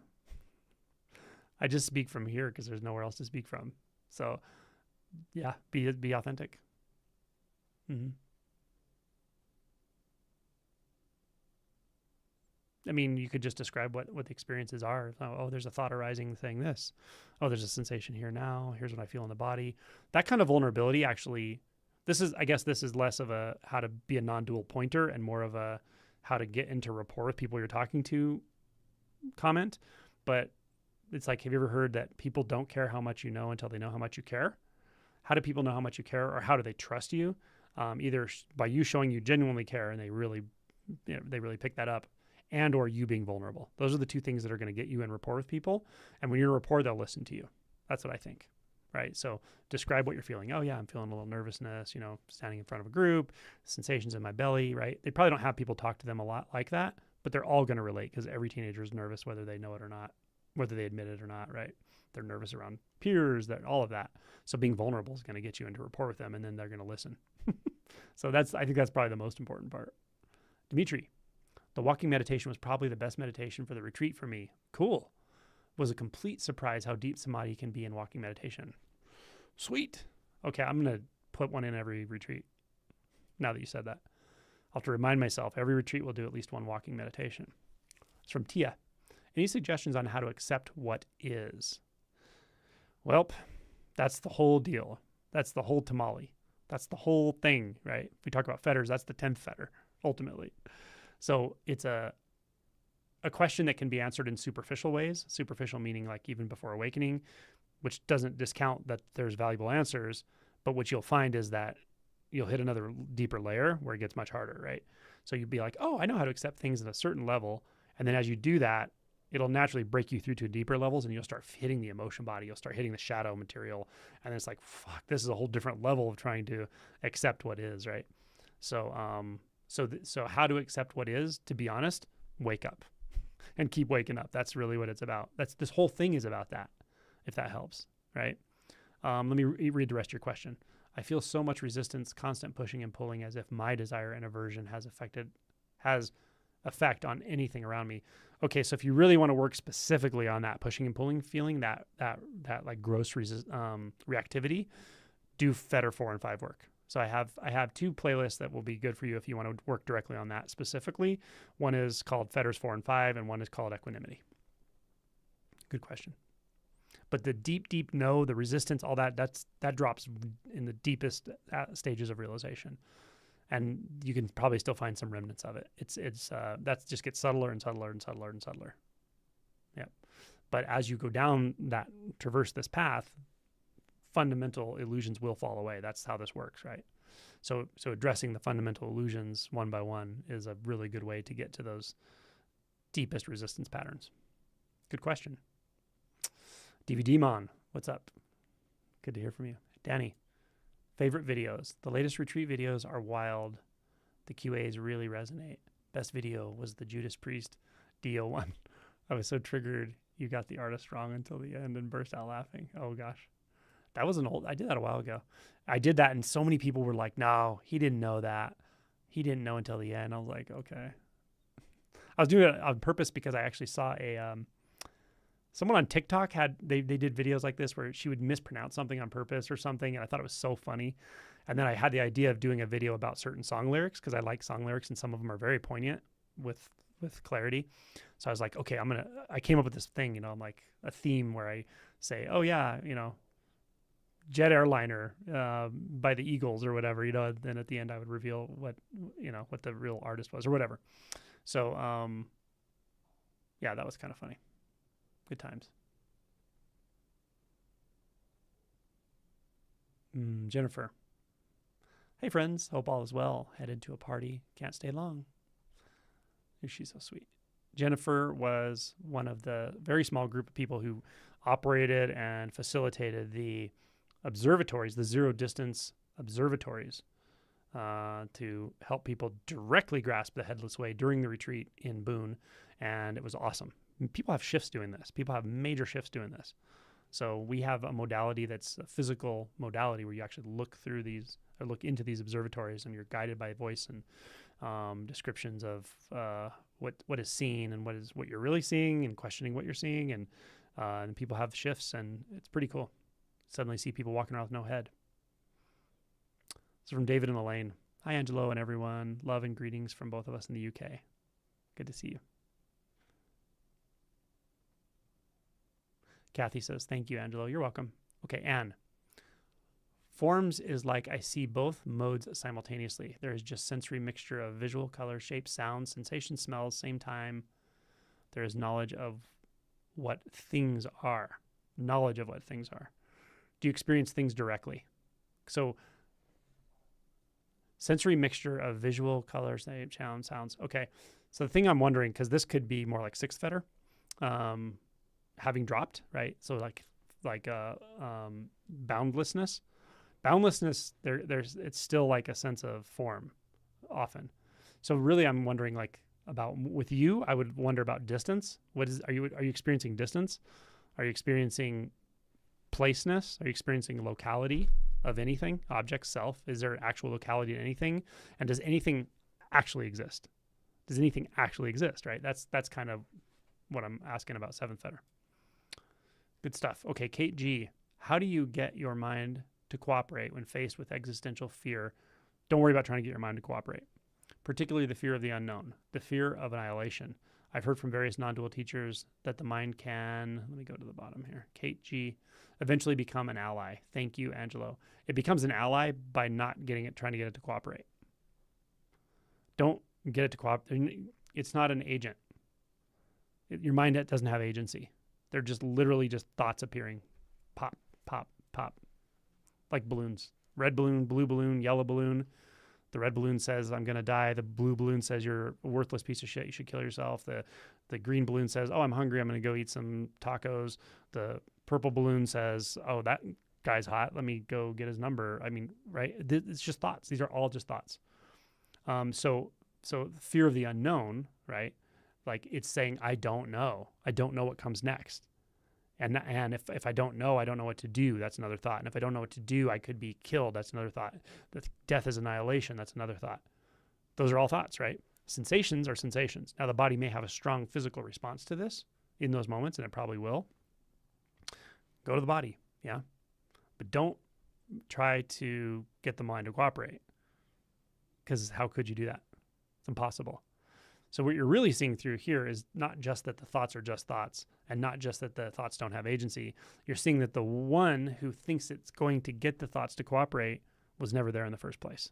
I just speak from here because there's nowhere else to speak from. So, yeah, be authentic. Mm-hmm. I mean, you could just describe what the experiences are. Oh, there's a thought arising saying this. Oh, there's a sensation here now. Here's what I feel in the body. That kind of vulnerability actually, I guess this is less of a how to be a non-dual pointer and more of a how to get into rapport with people you're talking to comment. But it's like, have you ever heard that people don't care how much you know until they know how much you care? How do people know how much you care, or how do they trust you? Either by you showing you genuinely care and they really pick that up, and or you being vulnerable. Those are the two things that are going to get you in rapport with people. And when you're in rapport, they'll listen to you. That's what I think, right? So describe what you're feeling. Oh yeah, I'm feeling a little nervousness, standing in front of a group, sensations in my belly, right? They probably don't have people talk to them a lot like that, but they're all going to relate because every teenager is nervous, whether they know it or not, whether they admit it or not, right? They're nervous around peers, all of that. So being vulnerable is going to get you into rapport with them, and then they're going to listen. So I think that's probably the most important part. Dimitri, the walking meditation was probably the best meditation for the retreat for me. Cool. Was a complete surprise how deep samadhi can be in walking meditation. Sweet. Okay, I'm going to put one in every retreat. Now that you said that, I'll have to remind myself every retreat will do at least one walking meditation. It's from Tia. Any suggestions on how to accept what is? Well, that's the whole deal. That's the whole tamale. That's the whole thing, right? If we talk about fetters, that's the 10th fetter, ultimately. So it's a question that can be answered in superficial ways. Superficial meaning like even before awakening, which doesn't discount that there's valuable answers, but what you'll find is that you'll hit another deeper layer where it gets much harder, right? So you'd be like, oh, I know how to accept things at a certain level. And then as you do that, it'll naturally break you through to deeper levels, and you'll start hitting the emotion body. You'll start hitting the shadow material. And it's like, fuck, this is a whole different level of trying to accept what is, right? So, so how to accept what is, to be honest, wake up and keep waking up. That's really what it's about. This whole thing is about that, if that helps, right? Let me read the rest of your question. I feel so much resistance, constant pushing and pulling, as if my desire and aversion has effect on anything around me. Okay, so if you really want to work specifically on that pushing and pulling feeling, that like gross reactivity, do fetter 4 and 5 work. So I have 2 playlists that will be good for you if you want to work directly on that specifically. One is called Fetters 4 and 5, and one is called Equanimity. Good question. But the deep no, the resistance, all that drops in the deepest stages of realization, and you can probably still find some remnants of it. That just gets subtler and subtler and subtler and subtler. Yep. But as you go down traverse this path, fundamental illusions will fall away. That's how this works, right? So addressing the fundamental illusions one by one is a really good way to get to those deepest resistance patterns. Good question. DVD Mon, what's up? Good to hear from you. Danny, favorite videos. The latest retreat videos are wild. The QAs really resonate. Best video was the Judas Priest Dio one. I was so triggered. You got the artist wrong until the end and burst out laughing. Oh gosh. That was I did that a while ago. I did that and so many people were like, no, he didn't know that. He didn't know until the end. I was like, okay. I was doing it on purpose because I actually saw someone on TikTok they did videos like this where she would mispronounce something on purpose or something. And I thought it was so funny. And then I had the idea of doing a video about certain song lyrics because I like song lyrics and some of them are very poignant with clarity. So I was like, okay, I came up with this thing, I'm like a theme where I say, oh yeah, Jet Airliner by the Eagles or whatever, then at the end I would reveal what the real artist was or whatever. So, yeah, that was kind of funny. Good times. Jennifer. Hey friends, hope all is well. Headed to a party. Can't stay long. She's so sweet. Jennifer was one of the very small group of people who operated and facilitated the observatories, the zero distance observatories, to help people directly grasp the headless way during the retreat in Boone. And it was awesome. People have shifts doing this. People have major shifts doing this. So we have a modality that's a physical modality where you actually look into these observatories and you're guided by voice and descriptions of what is seen and what you're really seeing and questioning what you're seeing. And people have shifts and it's pretty cool. Suddenly see people walking around with no head. This is from David and Elaine. Hi, Angelo and everyone. Love and greetings from both of us in the UK. Good to see you. Kathy says, thank you, Angelo. You're welcome. Okay, Anne. Forms is like I see both modes simultaneously. There is just sensory mixture of visual, color, shape, sound, sensation, smells, same time. There is knowledge of what things are. Knowledge of what things are. Do you experience things directly? So sensory mixture of visual, color, sound, sounds. Okay. So the thing I'm wondering, because this could be more like 6th fetter, having dropped, right? So like like boundlessness. Boundlessness, it's still like a sense of form often. So really I'm wondering like about with you, I would wonder about distance. Are you experiencing distance? Are you experiencing placeness? Are you experiencing locality of anything? Object, self? Is there actual locality to anything? And does anything actually exist? Does anything actually exist, right? That's kind of what I'm asking about seventh fetter. Good stuff. Okay, Kate G. How do you get your mind to cooperate when faced with existential fear? Don't worry about trying to get your mind to cooperate, particularly the fear of the unknown, the fear of annihilation. I've heard from various non-dual teachers that the mind can, let me go to the bottom here, Kate G, eventually become an ally. Thank you, Angelo. It becomes an ally by not trying to get it to cooperate. Don't get it to cooperate. It's not an agent. Your mind doesn't have agency. They're just literally just thoughts appearing. Pop, pop, pop. Like balloons. Red balloon, blue balloon, yellow balloon. The red balloon says, I'm going to die. The blue balloon says, you're a worthless piece of shit. You should kill yourself. The green balloon says, oh, I'm hungry. I'm going to go eat some tacos. The purple balloon says, oh, that guy's hot. Let me go get his number. I mean, right? It's just thoughts. These are all just thoughts. So fear of the unknown, right? Like it's saying, I don't know. I don't know what comes next. And if I don't know what to do. That's another thought. And if I don't know what to do, I could be killed. That's another thought. Death is annihilation. That's another thought. Those are all thoughts, right? Sensations are sensations. Now, the body may have a strong physical response to this in those moments, and it probably will. Go to the body, yeah? But don't try to get the mind to cooperate, because how could you do that? It's impossible. So what you're really seeing through here is not just that the thoughts are just thoughts and not just that the thoughts don't have agency. You're seeing that the one who thinks it's going to get the thoughts to cooperate was never there in the first place.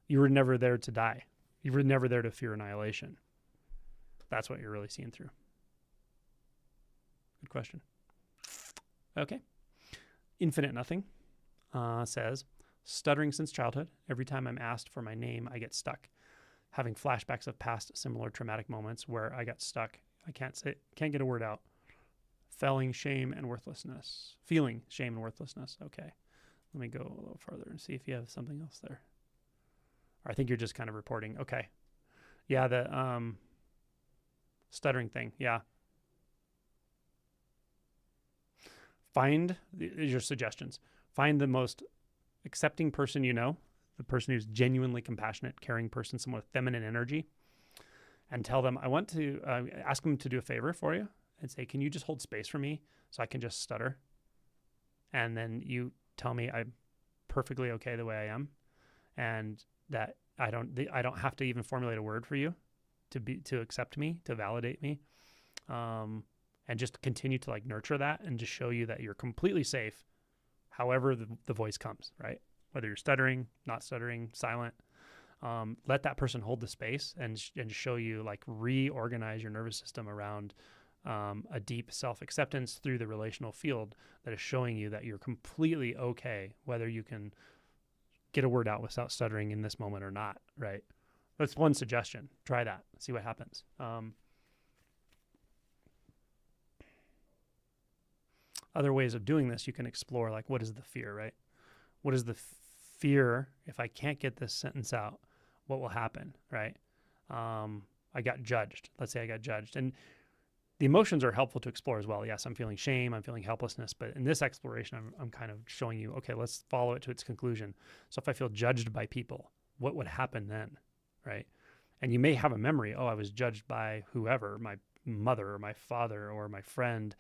You were never there to die. You were never there to fear annihilation. That's what you're really seeing through. Good question. Okay. Infinite Nothing says, stuttering since childhood. Every time I'm asked for my name, I get stuck. Having flashbacks of past similar traumatic moments where I got stuck. I can't get a word out. Feeling shame and worthlessness. Okay. Let me go a little further and see if you have something else there. Or I think you're just kind of reporting. Okay. Yeah, the stuttering thing. Yeah. Find your suggestions. Find the most accepting person you know, the person who's genuinely compassionate, caring person, someone with feminine energy, and tell them, I want to ask them to do a favor for you and say, can you just hold space for me so I can just stutter? And then you tell me I'm perfectly okay the way I am, and that I don't have to even formulate a word for you to accept me, to validate me, and just continue to like nurture that and just show you that you're completely safe, however the voice comes, right? Whether you're stuttering, not stuttering, silent, let that person hold the space and show you, like, reorganize your nervous system around a deep self-acceptance through the relational field that is showing you that you're completely okay, whether you can get a word out without stuttering in this moment or not, right? That's one suggestion. Try that. See what happens. Other ways of doing this, you can explore, like, what is the fear, right? What is the fear? If I can't get this sentence out, what will happen, right? I got judged. Let's say I got judged. And the emotions are helpful to explore as well. Yes, I'm feeling shame. I'm feeling helplessness. But in this exploration, I'm kind of showing you, okay, let's follow it to its conclusion. So if I feel judged by people, what would happen then, right? And you may have a memory, oh, I was judged by whoever, my mother or my father or my friend.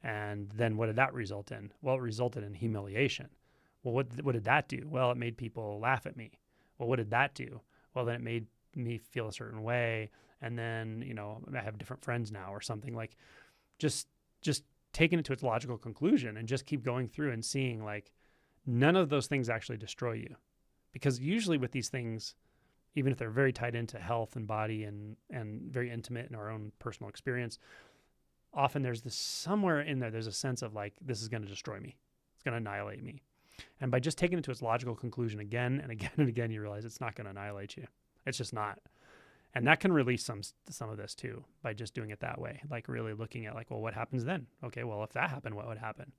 And then what did that result in? Well, it resulted in humiliation. Well, what did that do? Well, it made people laugh at me. Well, what did that do? Well, then it made me feel a certain way. And then, you know, I have different friends now or something. Like, just taking it to its logical conclusion and just keep going through and seeing, like, none of those things actually destroy you. Because usually with these things, even if they're very tied into health and body and very intimate in our own personal experience, often there's this, somewhere in there, there's a sense of, like, this is going to destroy me. It's going to annihilate me. And by just taking it to its logical conclusion again and again and again, you realize it's not going to annihilate you. It's just not. And that can release some of this too, by just doing it that way. Like, really looking at, like, well, what happens then? Okay, well, if that happened, what would happen?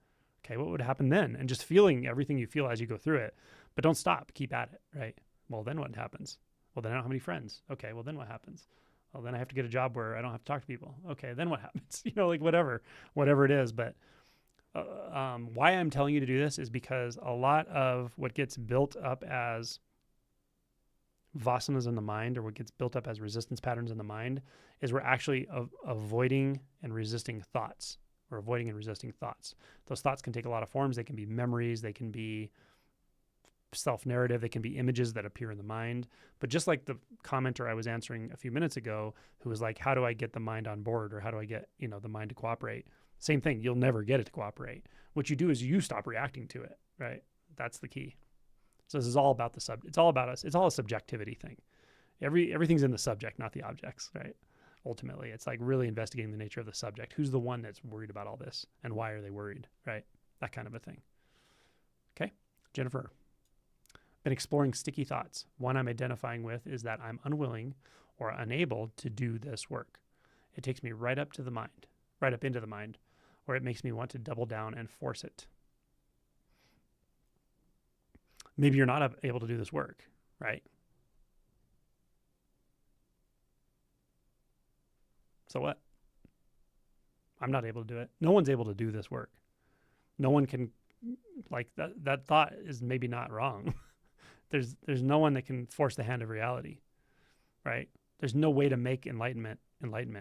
Okay, what would happen then? And just feeling everything you feel as you go through it, but don't stop, keep at it, right? Well, then what happens? Well, then I don't have any friends. Okay, well, then what happens? Well, then I have to get a job where I don't have to talk to people. Okay, then what happens? Like whatever it is. But why I'm telling you to do this is because a lot of what gets built up as vasanas in the mind, or what gets built up as resistance patterns in the mind, is we're actually avoiding and resisting thoughts. We're avoiding and resisting thoughts. Those thoughts can take a lot of forms. They can be memories. They can be self-narrative. They can be images that appear in the mind. But just like the commenter I was answering a few minutes ago, who was like, how do I get the mind on board? Or how do I get, the mind to cooperate? Same thing. You'll never get it to cooperate. What you do is you stop reacting to it, right? That's the key. So this is all about it's all about us. It's all a subjectivity thing. Everything's in the subject, not the objects, right? Ultimately, it's like really investigating the nature of the subject. Who's the one that's worried about all this, and why are they worried, right? That kind of a thing. Okay, Jennifer. Been exploring sticky thoughts. One I'm identifying with is that I'm unwilling or unable to do this work. It takes me right up into the mind, or it makes me want to double down and force it. Maybe you're not able to do this work, right? So what? I'm not able to do it. No one's able to do this work. No one can, like, that thought is maybe not wrong. There's no one that can force the hand of reality, right? There's no way to make enlightenment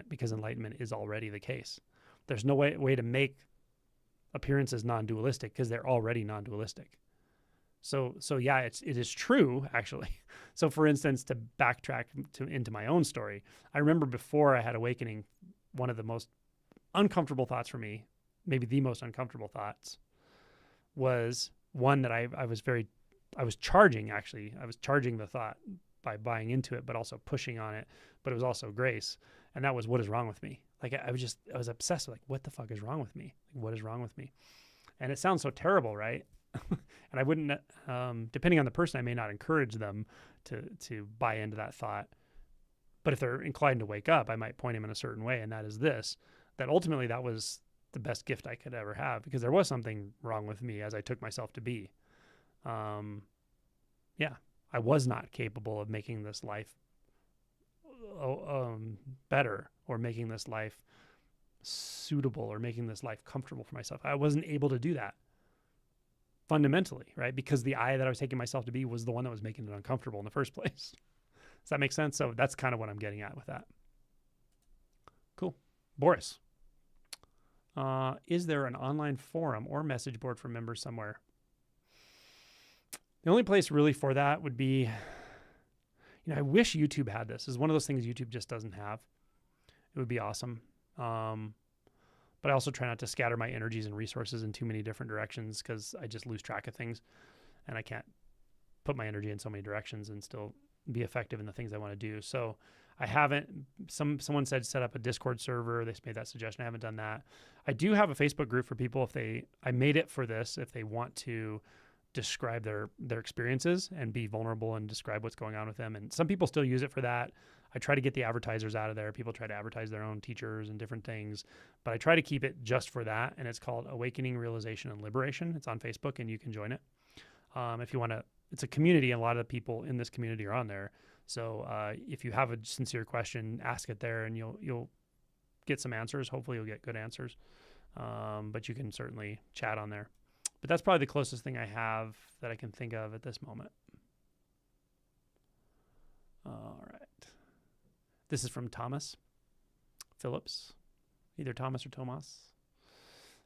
because enlightenment is already the case. There's no way to make appearances non-dualistic because they're already non-dualistic. So yeah, it is true, actually. So for instance, to backtrack into my own story, I remember before I had awakening, one of the most uncomfortable thoughts for me, maybe the most uncomfortable thoughts, was one that I was charging the thought by buying into it, but also pushing on it. But it was also grace. And that was, what is wrong with me? Like I was obsessed with, like, what the fuck is wrong with me? Like, what is wrong with me? And it sounds so terrible, right? And I wouldn't, depending on the person, I may not encourage them to buy into that thought. But if they're inclined to wake up, I might point them in a certain way. And that is this, that ultimately that was the best gift I could ever have, because there was something wrong with me as I took myself to be. I was not capable of making this life better, or making this life suitable, or making this life comfortable for myself. I wasn't able to do that fundamentally, right? Because the I that I was taking myself to be was the one that was making it uncomfortable in the first place. Does that make sense? So that's kind of what I'm getting at with that. Cool. Boris. Is there an online forum or message board for members somewhere? The only place really for that would be, I wish YouTube had this. It's one of those things YouTube just doesn't have. It would be awesome. But I also try not to scatter my energies and resources in too many different directions, because I just lose track of things, and I can't put my energy in so many directions and still be effective in the things I want to do. So I haven't, someone said set up a Discord server. They made that suggestion. I haven't done that. I do have a Facebook group for people I made it for this, if they want to describe their experiences and be vulnerable and describe what's going on with them. And some people still use it for that. I try to get the advertisers out of there. People try to advertise their own teachers and different things, but I try to keep it just for that. And it's called Awakening, Realization, and Liberation. It's on Facebook, and you can join it. If you want to, it's a community, and a lot of the people in this community are on there. So if you have a sincere question, ask it there, and you'll get some answers. Hopefully you'll get good answers. But you can certainly chat on there. But that's probably the closest thing I have that I can think of at this moment. All right. This is from Thomas Phillips, either Thomas or Tomas.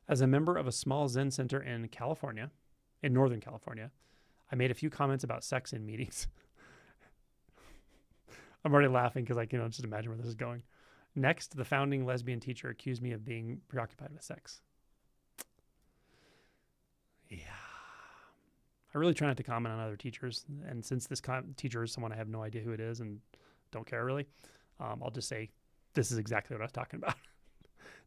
As a member of a small Zen center in Northern California, I made a few comments about sex in meetings. I'm already laughing because I can just imagine where this is going. Next, the founding lesbian teacher accused me of being preoccupied with sex. Yeah. I really try not to comment on other teachers. And since this teacher is someone I have no idea who it is and don't care really, I'll just say this is exactly what I was talking about.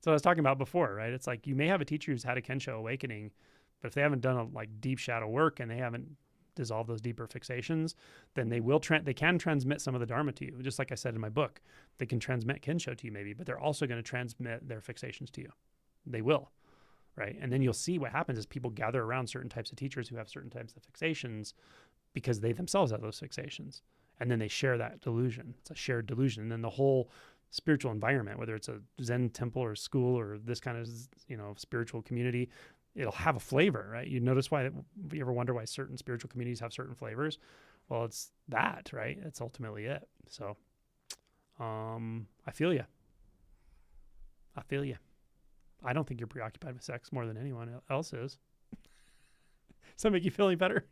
So I was talking about before, right? It's like you may have a teacher who's had a Kensho awakening, but if they haven't done deep shadow work and they haven't dissolved those deeper fixations, then they can transmit some of the Dharma to you. Just like I said in my book, they can transmit Kensho to you maybe, but they're also going to transmit their fixations to you. They will. right? And then you'll see what happens is people gather around certain types of teachers who have certain types of fixations because they themselves have those fixations. And then they share that delusion. It's a shared delusion. And then the whole spiritual environment, whether it's a Zen temple or school or this kind of, spiritual community, it'll have a flavor, right? You notice why, you ever wonder why certain spiritual communities have certain flavors? Well, it's that, right? It's ultimately it. So, I feel you. I don't think you're preoccupied with sex more than anyone else is. Does that make you feel any better?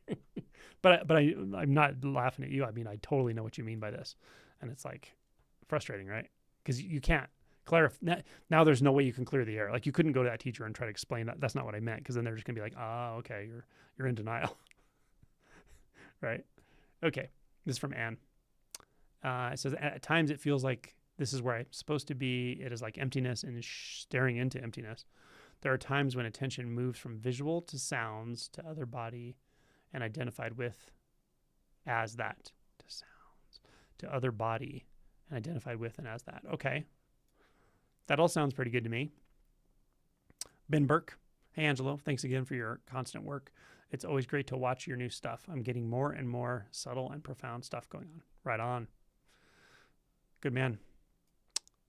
but I'm not laughing at you. I mean, I totally know what you mean by this. And it's like frustrating, right? Because you can't clarify. Now there's no way you can clear the air. Like you couldn't go to that teacher and try to explain that. That's not what I meant. Because then they're just going to be like, okay, you're in denial. Right? Okay. This is from Anne. It says, at times it feels like this is where I'm supposed to be. It is like emptiness and staring into emptiness. There are times when attention moves from visual to sounds to other body and identified with as that. To sounds, to other body and identified with and as that. Okay. That all sounds pretty good to me. Ben Burke. Hey, Angelo. Thanks again for your constant work. It's always great to watch your new stuff. I'm getting more and more subtle and profound stuff going on. Right on. Good man.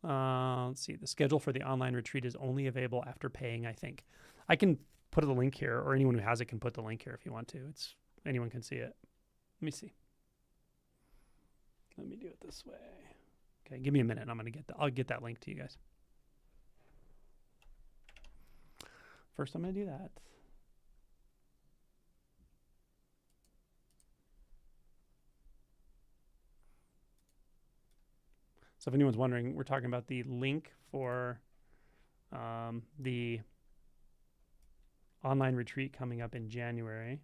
Let's see. The schedule for the online retreat is only available after paying, I think. I can put the link here, or anyone who has it can put the link here if you want to. Anyone can see it. Let me see. Let me do it this way. Okay, give me a minute. I'll get that link to you guys. First, I'm going to do that. So if anyone's wondering, we're talking about the link for the online retreat coming up in January.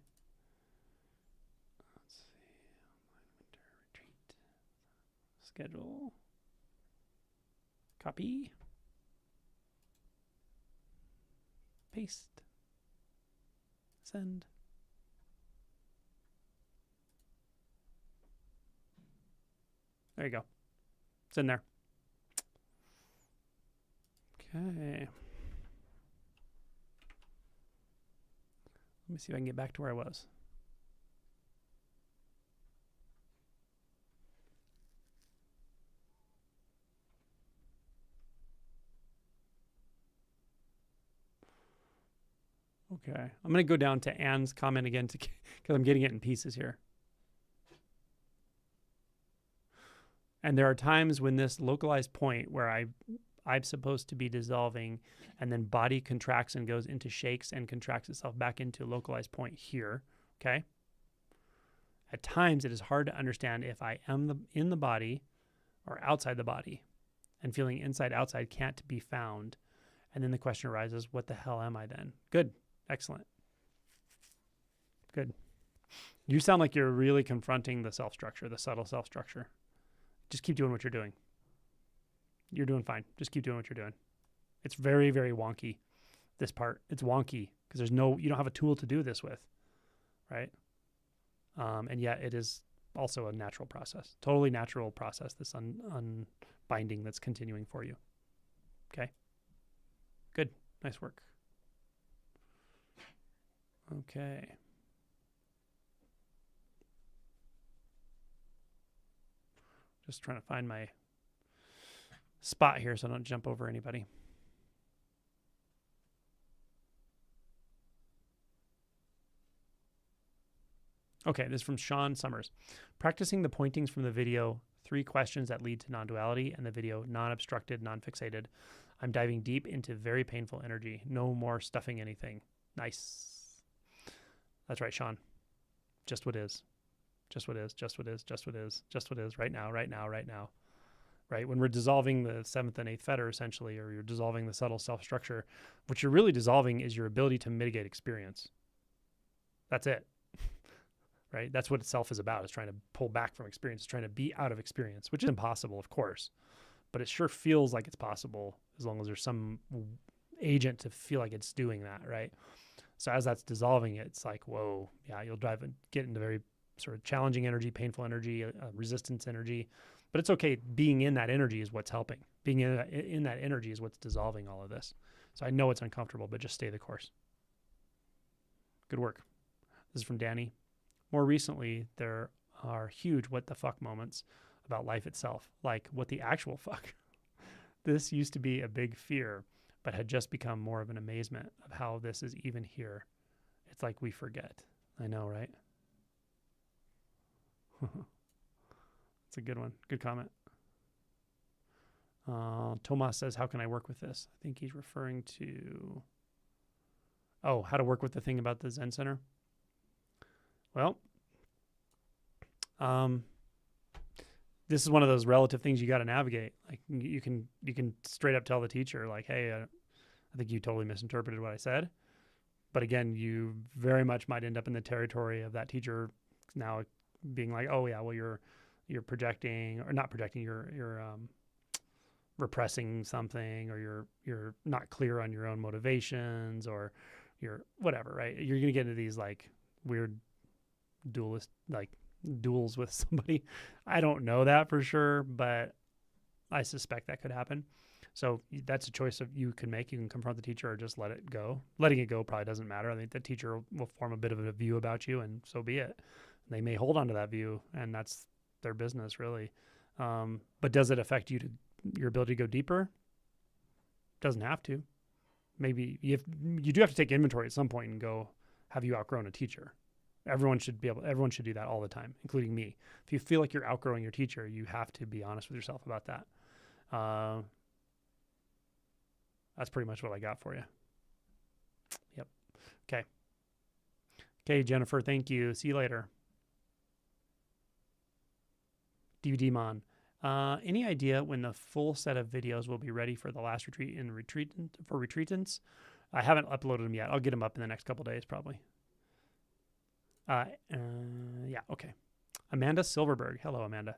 Let's see, online winter retreat. Schedule. Copy. Paste. Send. There you go. It's in there. Okay. Let me see if I can get back to where I was. Okay. I'm going to go down to Anne's comment again because I'm getting it in pieces here. And there are times when this localized point where I'm supposed to be dissolving and then body contracts and goes into shakes and contracts itself back into a localized point here, okay? At times it is hard to understand if I am in the body or outside the body, and feeling inside outside can't be found. And then the question arises, what the hell am I then? Good. Excellent. Good. You sound like you're really confronting the self-structure, the subtle self-structure. Just keep doing what you're doing. You're doing fine. Just keep doing what you're doing. It's very, very wonky, this part. It's wonky because you don't have a tool to do this with, right? And yet it is also a natural process, totally natural process, this unbinding that's continuing for you. Okay? Good. Nice work. Okay. Just trying to find my spot here so I don't jump over anybody. Okay, this is from Sean Summers. Practicing the pointings from the video, 3 questions that lead to non-duality, and the video, non-obstructed, non-fixated. I'm diving deep into very painful energy. No more stuffing anything. Nice. That's right, Sean. Just what is. Just what is, just what is, just what is, just what is, right now, right now, right now. Right? When we're dissolving the 7th and 8th fetter, essentially, or you're dissolving the subtle self-structure, what you're really dissolving is your ability to mitigate experience. That's it. Right? That's what self is about, is trying to pull back from experience, trying to be out of experience, which is impossible, of course. But it sure feels like it's possible as long as there's some agent to feel like it's doing that, right? So as that's dissolving, it's like, whoa, yeah, you'll get into very sort of challenging energy, painful energy, resistance energy. But it's okay. Being in that energy is what's helping. Being in that energy is what's dissolving all of this. So I know it's uncomfortable, but just stay the course. Good work. This is from Danny. More recently, there are huge what the fuck moments about life itself, like what the actual fuck. This used to be a big fear, but had just become more of an amazement of how this is even here. It's like we forget. I know, right? It's a good one. Good comment. Tomas says, how can I work with this? I think he's referring to, how to work with the thing about the Zen Center. Well, this is one of those relative things you got to navigate. Like you can straight up tell the teacher, like, hey, I think you totally misinterpreted what I said. But again, you very much might end up in the territory of that teacher now being like, oh yeah, well you're projecting, or not projecting, you're repressing something, or you're not clear on your own motivations, or you're whatever, right? You're gonna get into these like weird duels with somebody. I don't know that for sure, but I suspect that could happen. So that's a choice of you can make. You can confront the teacher or just let it go. Letting it go probably doesn't matter. I think the teacher will form a bit of a view about you, and so be it. They may hold on to that view, and that's their business, really. But does it affect your ability to go deeper? Doesn't have to. Maybe you do have to take inventory at some point and go, have you outgrown a teacher? Everyone should do that all the time, including me. If you feel like you're outgrowing your teacher, you have to be honest with yourself about that. That's pretty much what I got for you. Yep. Okay, Jennifer, thank you. See you later. DVD Mon. Any idea when the full set of videos will be ready for the last retreat for retreatants? I haven't uploaded them yet. I'll get them up in the next couple days, probably. Yeah, okay. Amanda Silverberg. Hello, Amanda.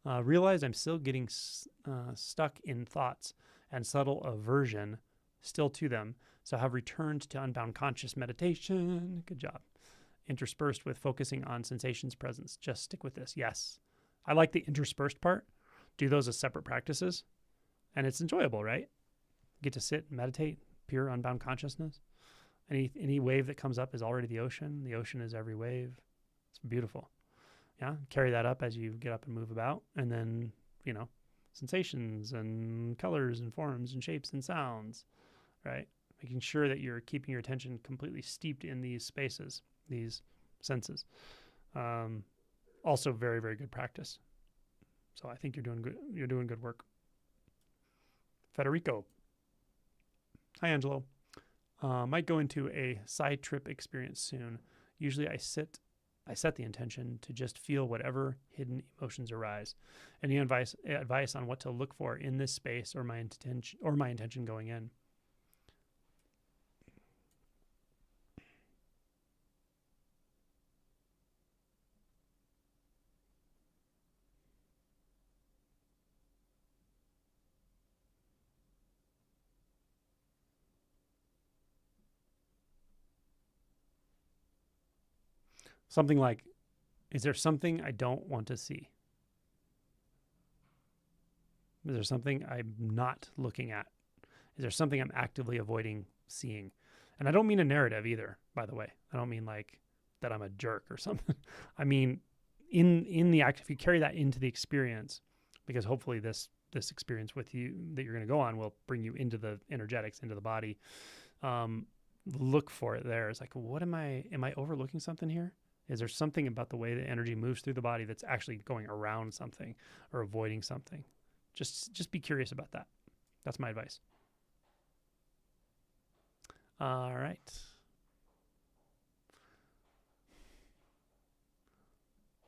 Realize I'm still getting stuck in thoughts and subtle aversion still to them, so have returned to unbound conscious meditation. Good job. Interspersed with focusing on sensations presence. Just stick with this. Yes. I like the interspersed part. Do those as separate practices. And it's enjoyable, right? Get to sit and meditate, pure unbound consciousness. Any wave that comes up is already the ocean. The ocean is every wave. It's beautiful. Yeah. Carry that up as you get up and move about. And then, sensations and colors and forms and shapes and sounds, right? Making sure that you're keeping your attention completely steeped in these spaces, these senses. Also very, very good practice. So I think you're doing good. You're doing good work. Federico. Hi, Angelo. Might go into a side trip experience soon. Usually I set the intention to just feel whatever hidden emotions arise. Any advice on what to look for in this space or my intention going in? Something like, is there something I don't want to see? Is there something I'm not looking at? Is there something I'm actively avoiding seeing? And I don't mean a narrative either, by the way. I don't mean like that I'm a jerk or something. I mean, in the act, if you carry that into the experience, because hopefully this experience with you that you're going to go on will bring you into the energetics, into the body. Look for it there. It's like, am I overlooking something here? Is there something about the way the energy moves through the body that's actually going around something or avoiding something? Just be curious about that. That's my advice. All right.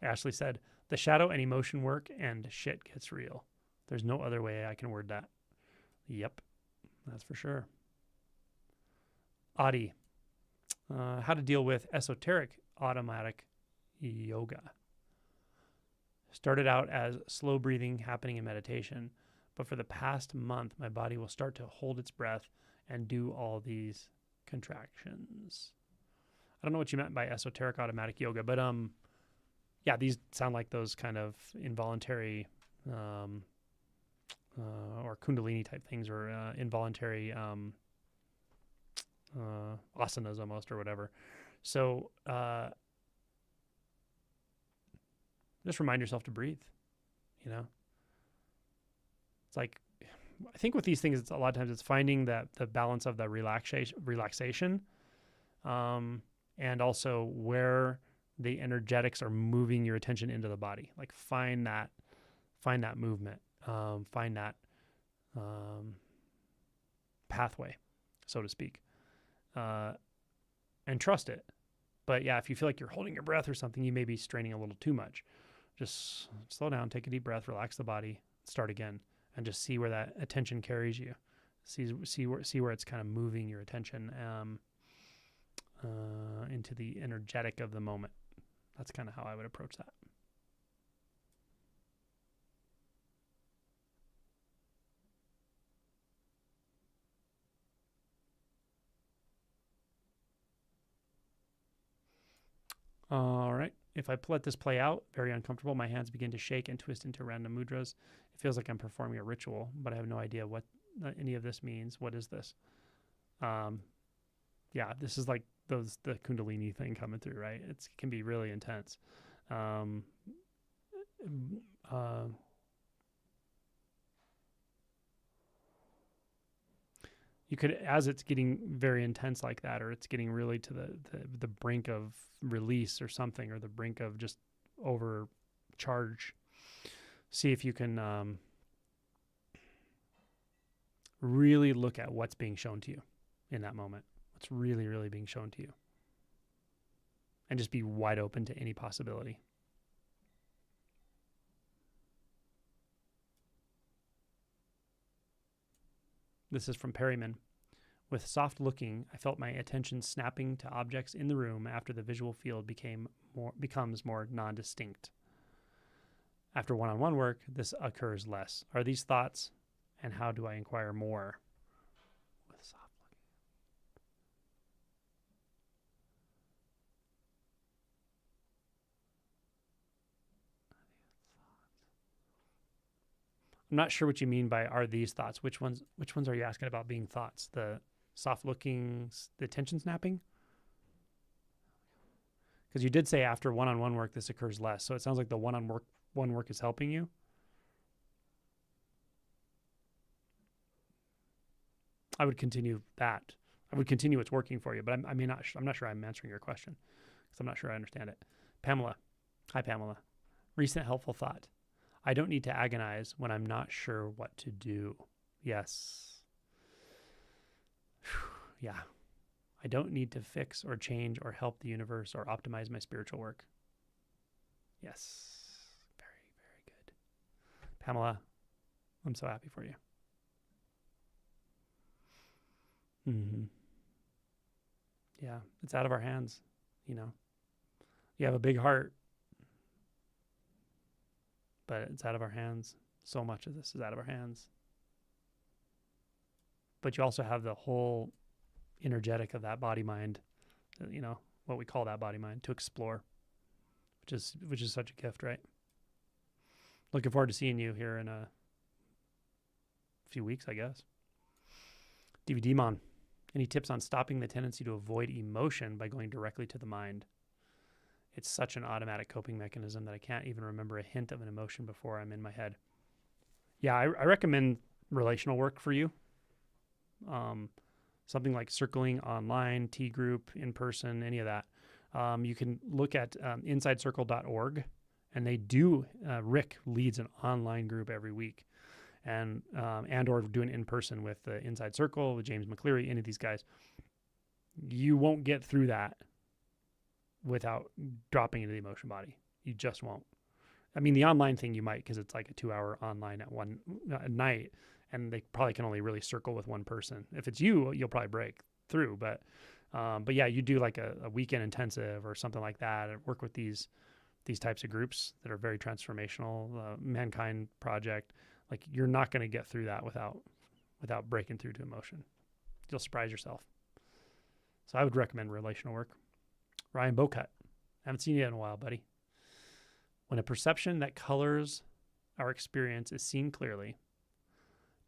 Ashley said, the shadow and emotion work and shit gets real. There's no other way I can word that. Yep, that's for sure. Adi, how to deal with esoteric automatic yoga. Started out as slow breathing happening in meditation, but for the past month, my body will start to hold its breath and do all these contractions. I don't know what you meant by esoteric automatic yoga, but yeah, these sound like those kind of involuntary or kundalini type things, or involuntary asanas almost or whatever. So just remind yourself to breathe, you know? It's like, I think with these things, it's a lot of times it's finding that the balance of the relaxation, and also where the energetics are moving your attention into the body. Like find that movement, find that pathway, so to speak, and trust it. But yeah, if you feel like you're holding your breath or something, you may be straining a little too much. Just slow down, take a deep breath, relax the body, start again, and just see where that attention carries you. See where it's kind of moving your attention into the energetic of the moment. That's kind of how I would approach that. All right. If I let this play out, very uncomfortable, my hands begin to shake and twist into random mudras. It feels like I'm performing a ritual, but I have no idea what any of this means. What is this? Yeah, this is like the Kundalini thing coming through, right? It can be really intense. You could, as it's getting very intense like that, or it's getting really to the brink of release or something, or the brink of just overcharge, see if you can really look at what's being shown to you in that moment. What's really, really being shown to you. And just be wide open to any possibility. This is from Perryman. With soft looking, I felt my attention snapping to objects in the room after the visual field becomes more non-distinct. After one-on-one work, this occurs less. Are these thoughts, and how do I inquire more? With soft looking. I'm not sure what you mean by are these thoughts. Which ones are you asking about being thoughts? The soft looking, the attention snapping? Because you did say after one-on-one work, this occurs less. So it sounds like the one-on-one work is helping you. I would continue that. I would continue what's working for you, but I'm not sure I'm answering your question because I'm not sure I understand it. Pamela. Hi, Pamela. Recent helpful thought. I don't need to agonize when I'm not sure what to do. Yes. Yeah. I don't need to fix or change or help the universe or optimize my spiritual work. Yes. Very, very good. Pamela, I'm so happy for you. Mm-hmm. Yeah, it's out of our hands, you know. You have a big heart, but it's out of our hands. So much of this is out of our hands. But you also have the whole energetic of that body mind, you know, what we call that body mind, to explore, which is such a gift, right? Looking forward to seeing you here in a few weeks, I guess. DVD Mon, any tips on stopping the tendency to avoid emotion by going directly to the mind? It's such an automatic coping mechanism that I can't even remember a hint of an emotion before I'm in my head. Yeah, I recommend relational work for you. Something like circling online, T group, in person, any of that. You can look at insidecircle.org, and they do, Rick leads an online group every week, and or doing in person with the Inside Circle, with James McCleary, any of these guys. You won't get through that without dropping into the emotion body. You just won't. I mean, the online thing you might, because it's like a 2-hour online at night, and they probably can only really circle with one person. If it's you, you'll probably break through. But yeah, you do like a weekend intensive or something like that, and work with these types of groups that are very transformational. Mankind Project, like you're not going to get through that without breaking through to emotion. You'll surprise yourself. So I would recommend relational work. Ryan Bocut, haven't seen you in a while, buddy. When a perception that colors our experience is seen clearly,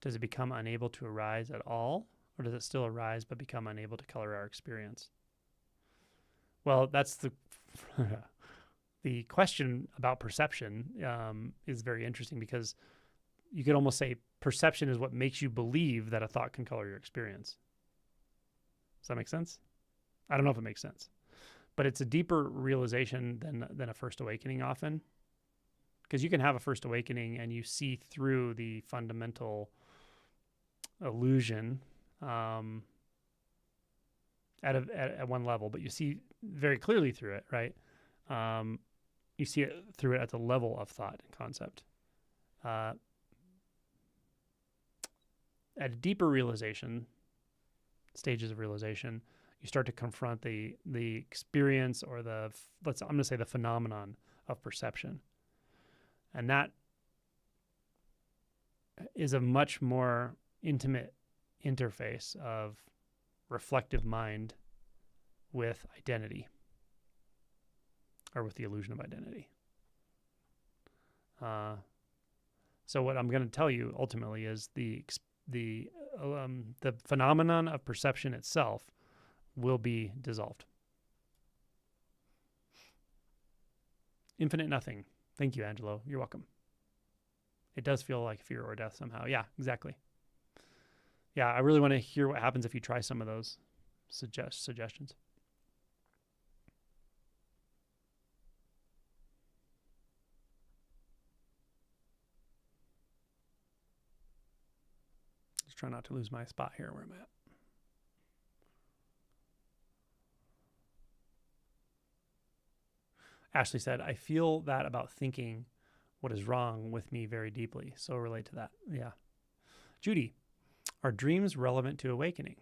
does it become unable to arise at all or does it still arise but become unable to color our experience? Well, that's the question about perception is very interesting, because you could almost say perception is what makes you believe that a thought can color your experience. Does that make sense? I don't know if it makes sense, but it's a deeper realization than a first awakening often, because you can have a first awakening and you see through the fundamental illusion at one level, but you see very clearly through it, right? You see it through it at the level of thought and concept. At a deeper realization, stages of realization, you start to confront the experience, or I'm going to say the phenomenon of perception. And that is a much more intimate interface of reflective mind with identity, or with the illusion of identity. So what I'm going to tell you ultimately is the phenomenon of perception itself will be dissolved. Infinite nothing. Thank you, Angelo. You're welcome. It does feel like fear or death somehow. Yeah, exactly. Yeah, I really want to hear what happens if you try some of those suggestions. Just try not to lose my spot here where I'm at. Ashley said, I feel that about thinking what is wrong with me very deeply. So relate to that. Yeah. Judy, are dreams relevant to awakening?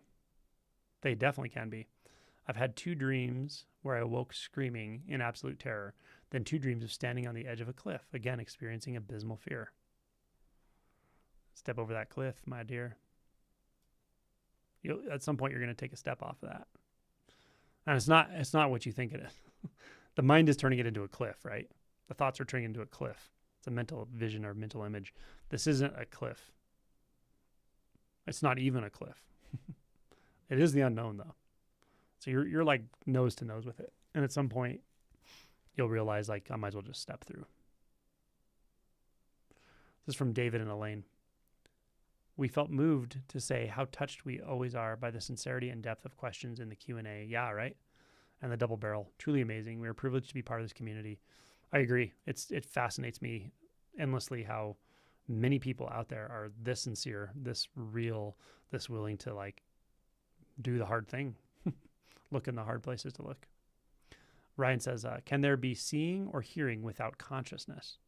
They definitely can be. I've had 2 dreams where I awoke screaming in absolute terror, then 2 dreams of standing on the edge of a cliff, again experiencing abysmal fear. Step over that cliff, my dear. At some point, you're going to take a step off of that. And it's not what you think it is. The mind is turning it into a cliff, right? The thoughts are turning it into a cliff. It's a mental vision or mental image. This isn't a cliff. It's not even a cliff. It is the unknown, though. So you're like nose to nose with it. And at some point, you'll realize, like, I might as well just step through. This is from David and Elaine. We felt moved to say how touched we always are by the sincerity and depth of questions in the Q&A. Yeah, right? And the double barrel. Truly amazing. We are privileged to be part of this community. I agree. It fascinates me endlessly how many people out there are this sincere, this real, this willing to, like, do the hard thing. Look in the hard places to look. Ryan says, can there be seeing or hearing without consciousness?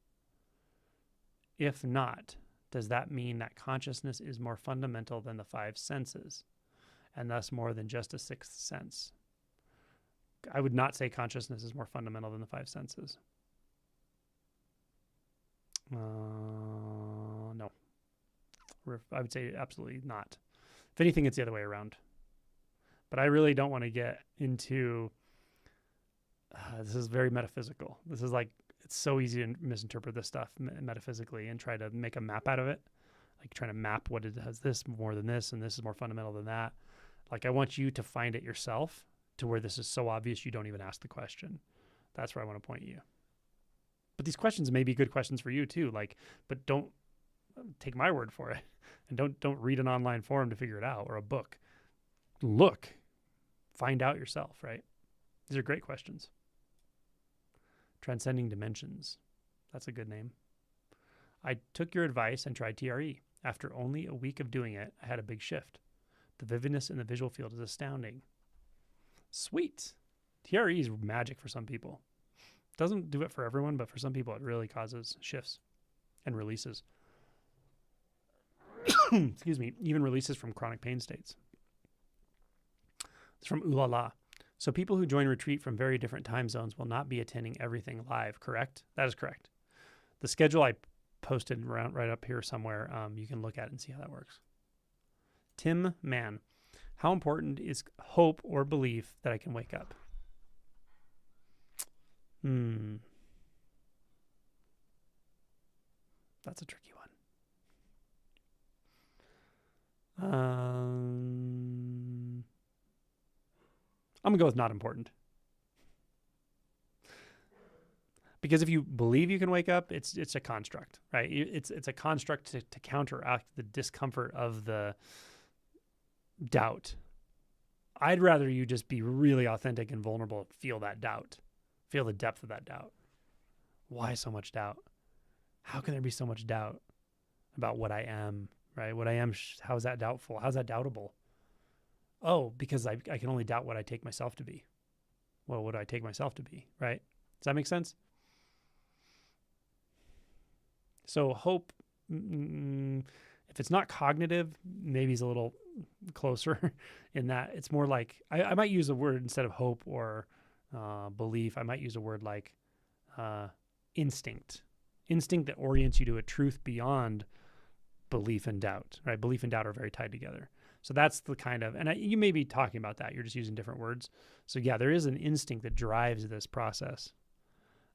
If not, does that mean that consciousness is more fundamental than the 5 senses, and thus more than just a 6th sense? I would not say consciousness is more fundamental than the 5 senses. No. I would say absolutely not. If anything, it's the other way around. But I really don't want to get into, this is very metaphysical. This is like, it's so easy to misinterpret this stuff metaphysically and try to make a map out of it. Like trying to map what it has, this more than this, and this is more fundamental than that. Like, I want you to find it yourself to where this is so obvious you don't even ask the question. That's where I want to point you. But these questions may be good questions for you too. Like, but don't take my word for it, and don't read an online forum to figure it out, or a book. Look, find out yourself, right? These are great questions. Transcending dimensions. That's a good name. I took your advice and tried TRE. After only a week of doing it, I had a big shift. The vividness in the visual field is astounding. Sweet. TRE is magic for some people. Doesn't do it for everyone, but for some people it really causes shifts and releases. Excuse me, even releases from chronic pain states. It's from Ooh La La. So people who join retreat from very different time zones will not be attending everything live, correct? That is correct. The schedule I posted right up here somewhere, you can look at it and see how that works. Tim Mann, how important is hope or belief that I can wake up? That's a tricky one. I'm going to go with not important. Because if you believe you can wake up, it's a construct, right? It's a construct to counteract the discomfort of the doubt. I'd rather you just be really authentic and vulnerable, feel that doubt, feel the depth of that doubt. Why so much doubt? How can there be so much doubt about what I am, right? What I am, how is that doubtful? How's that doubtable? Oh, because I can only doubt what I take myself to be. Well, what do I take myself to be, right? Does that make sense? So hope, if it's not cognitive, maybe it's a little closer in that it's more like, I might use a word instead of hope or belief. I might use a word like instinct that orients you to a truth beyond belief and doubt, right? Belief and doubt are very tied together. So that's the kind of, and you may be talking about that. You're just using different words. So yeah, there is an instinct that drives this process,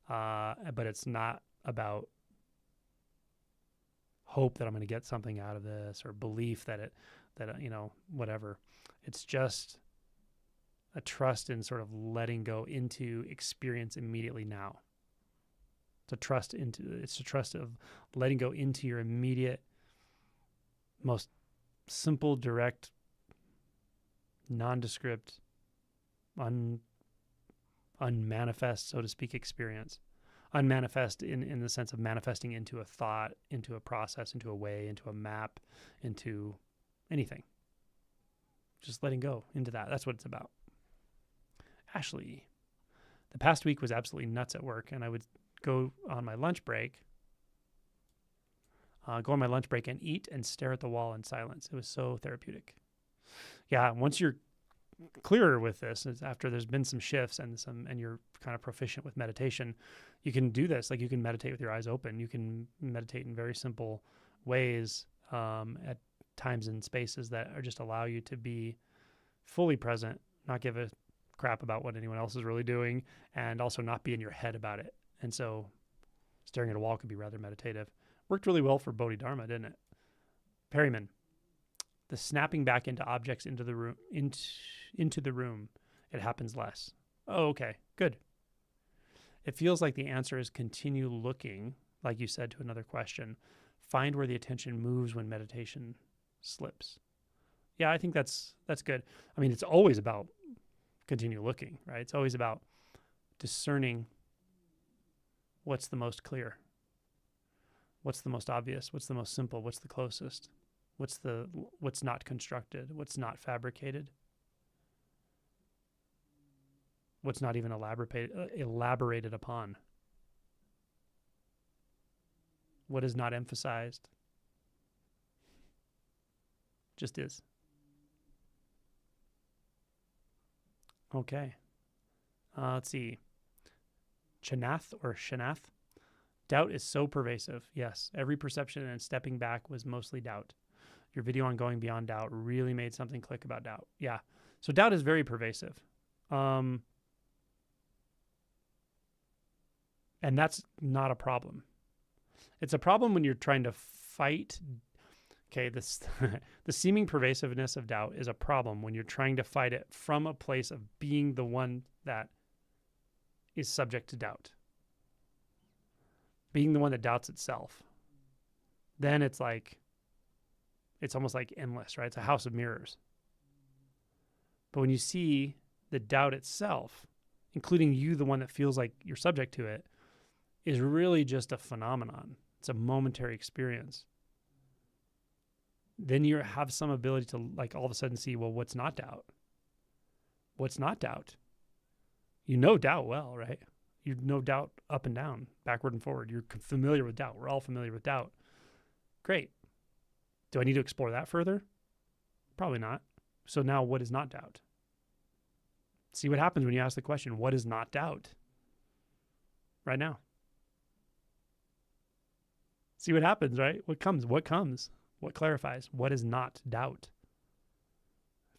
but it's not about hope that I'm going to get something out of this or belief that whatever. It's just a trust in sort of letting go into experience immediately now. It's a trust of letting go into your immediate, most simple, direct, nondescript, unmanifest, so to speak, experience. Unmanifest in the sense of manifesting into a thought, into a process, into a way, into a map, into anything. Just letting go into that. That's what it's about. Ashley, the past week was absolutely nuts at work, and I would go on my lunch break, and eat and stare at the wall in silence. It was so therapeutic. Yeah, once you're clearer with this, after there's been some shifts and you're kind of proficient with meditation, you can do this. Like you can meditate with your eyes open. You can meditate in very simple ways at times and spaces that are just allow you to be fully present, not give a crap about what anyone else is really doing, and also not be in your head about it. And so staring at a wall could be rather meditative. Worked really well for Bodhidharma, didn't it? Perryman, the snapping back into objects into the room, into the room, it happens less. Oh, okay, good. It feels like the answer is continue looking, like you said to another question. Find where the attention moves when meditation slips. Yeah, I think that's good. I mean, it's always about continue looking, right? It's always about discerning what's the most clear, what's the most obvious, what's the most simple, what's the closest, what's not constructed, what's not fabricated, what's not even elaborated upon, what is not emphasized, just is. Okay. Let's see. Shanath. Doubt is so pervasive. Yes. Every perception and stepping back was mostly doubt. Your video on going beyond doubt really made something click about doubt. Yeah. So doubt is very pervasive. And that's not a problem. It's a problem when you're trying to fight. Okay, the seeming pervasiveness of doubt is a problem when you're trying to fight it from a place of being the one that is subject to doubt. Being the one that doubts itself. Then it's almost like endless, right? It's a house of mirrors. But when you see the doubt itself, including you, the one that feels like you're subject to it, is really just a phenomenon. It's a momentary experience. Then you have some ability to all of a sudden see, well, what's not doubt? What's not doubt? You know doubt well, right? You know doubt up and down, backward and forward. You're familiar with doubt. We're all familiar with doubt. Great. Do I need to explore that further? Probably not. So now what is not doubt? See what happens when you ask the question, what is not doubt? Right now. See what happens, right? What comes? What clarifies? What is not doubt?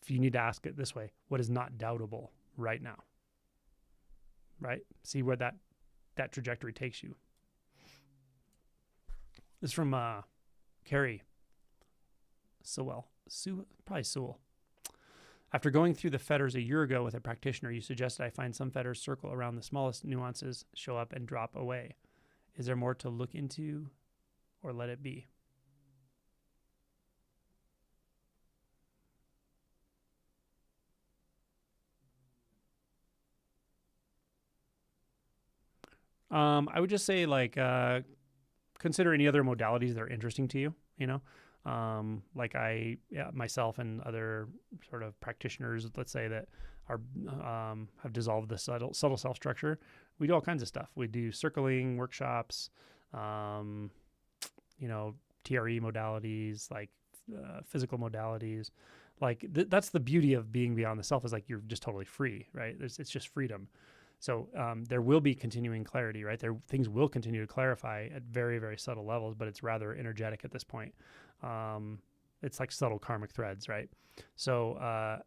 If you need to ask it this way, what is not doubtable right now? Right? See where that trajectory takes you. This is from Carrie Sewell. Probably Sewell. After going through the fetters a year ago with a practitioner, you suggested I find some fetters circle around the smallest nuances, show up, and drop away. Is there more to look into, or let it be? I would just say, like, consider any other modalities that are interesting to you, you know? Like myself and other sort of practitioners, let's say, that are have dissolved the subtle self structure. We do all kinds of stuff. We do circling workshops, TRE modalities, like physical modalities. Like that's the beauty of being beyond the self, is like you're just totally free, right? It's just freedom. So there will be continuing clarity, right? Things will continue to clarify at very, very subtle levels, but it's rather energetic at this point. It's like subtle karmic threads, right? So I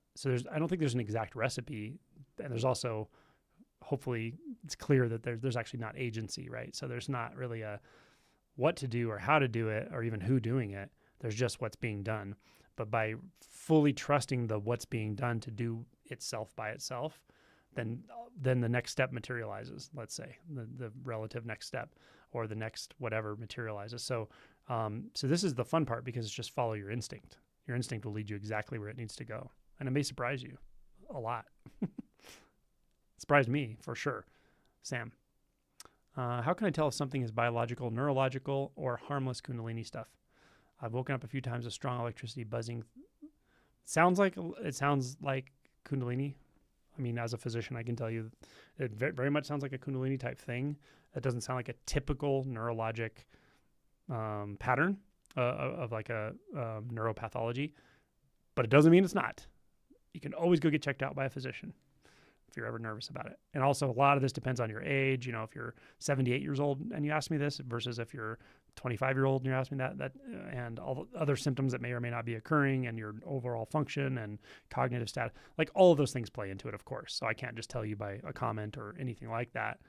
don't think there's an exact recipe, and there's also, hopefully, it's clear that there's actually not agency, right? So there's not really a what to do or how to do it or even who doing it. There's just what's being done. But by fully trusting the what's being done to do itself by itself, then the next step materializes, let's say, the relative next step, or the next whatever materializes. So this is the fun part, because it's just follow your instinct. Your instinct will lead you exactly where it needs to go. And it may surprise you a lot. Surprised me, for sure. Sam, how can I tell if something is biological, neurological, or harmless Kundalini stuff? I've woken up a few times with strong electricity buzzing. It sounds like Kundalini. I mean, as a physician, I can tell you it very much sounds like a Kundalini type thing. It doesn't sound like a typical neurologic pattern of like a neuropathology, but it doesn't mean it's not. You can always go get checked out by a physician if you're ever nervous about it. And also, a lot of this depends on your age. You know, if you're 78 years old and you ask me this versus if you're 25-year-old and you ask me that, and all the other symptoms that may or may not be occurring, and your overall function and cognitive status, like all of those things play into it, of course. So I can't just tell you by a comment or anything like that.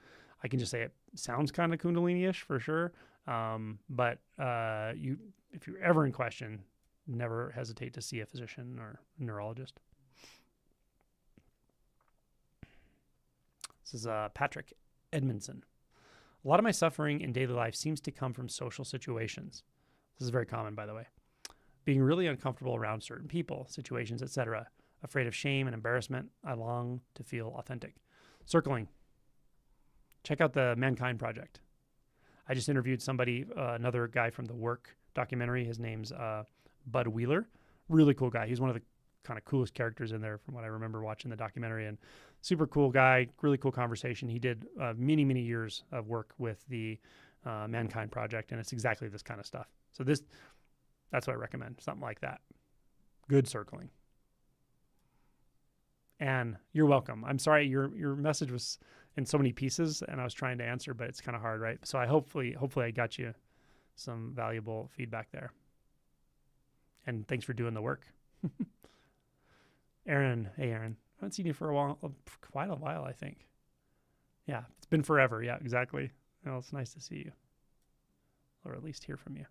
I can just say it sounds kind of Kundalini-ish for sure. But if you're ever in question, never hesitate to see a physician or a neurologist. This is Patrick Edmondson. A lot of my suffering in daily life seems to come from social situations. This is very common, by the way. Being really uncomfortable around certain people, situations, etc. Afraid of shame and embarrassment. I long to feel authentic. Circling. Check out the Mankind Project. I just interviewed somebody, another guy from the Work documentary. His name's Bud Wheeler. Really cool guy. He's one of the kind of coolest characters in there from what I remember watching the documentary, and super cool guy, really cool conversation. He did many, many years of work with the Mankind Project, and it's exactly this kind of stuff. So that's what I recommend, something like that. Good circling. And you're welcome. I'm sorry, your message was in so many pieces, and I was trying to answer, but it's kind of hard, right? So I hopefully I got you some valuable feedback there. And thanks for doing the work. Aaron, hey Aaron, I haven't seen you for quite a while, I think. Yeah, it's been forever. Yeah, exactly. Well, it's nice to see you, or at least hear from you.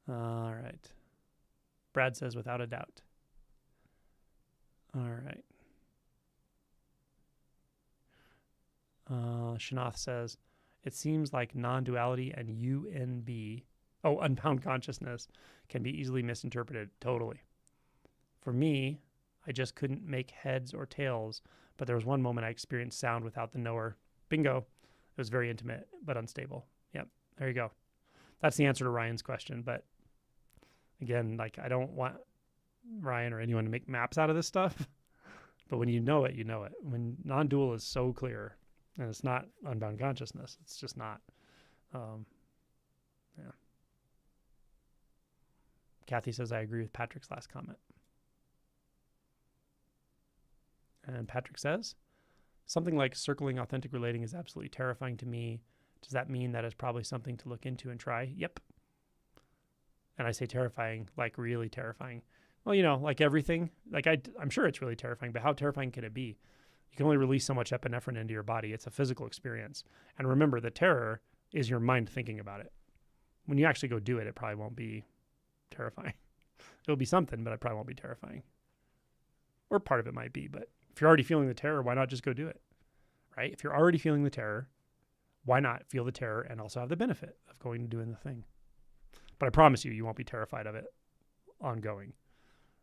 All right. Brad says, without a doubt. All right. Shanath says, it seems like non-duality and unbound consciousness, can be easily misinterpreted. Totally. For me, I just couldn't make heads or tails, but there was one moment I experienced sound without the knower. Bingo. It was very intimate, but unstable. Yep. There you go. That's the answer to Ryan's question. But again, like, I don't want Ryan or anyone to make maps out of this stuff. But when you know it, you know it. When non-dual is so clear, and it's not unbound consciousness, it's just not. Yeah. Kathy says, I agree with Patrick's last comment. And Patrick says, something like circling authentic relating is absolutely terrifying to me. Does that mean that is probably something to look into and try? Yep. And I say terrifying, like really terrifying. Well, you know, like everything, like I'm sure it's really terrifying, but how terrifying can it be? You can only release so much epinephrine into your body. It's a physical experience. And remember, the terror is your mind thinking about it. When you actually go do it, it probably won't be terrifying. It'll be something, but it probably won't be terrifying. or part of it might be. But if you're already feeling the terror, why not just go do it, right? If you're already feeling the terror, why not feel the terror and also have the benefit of going and doing the thing? But I promise you, you won't be terrified of it ongoing.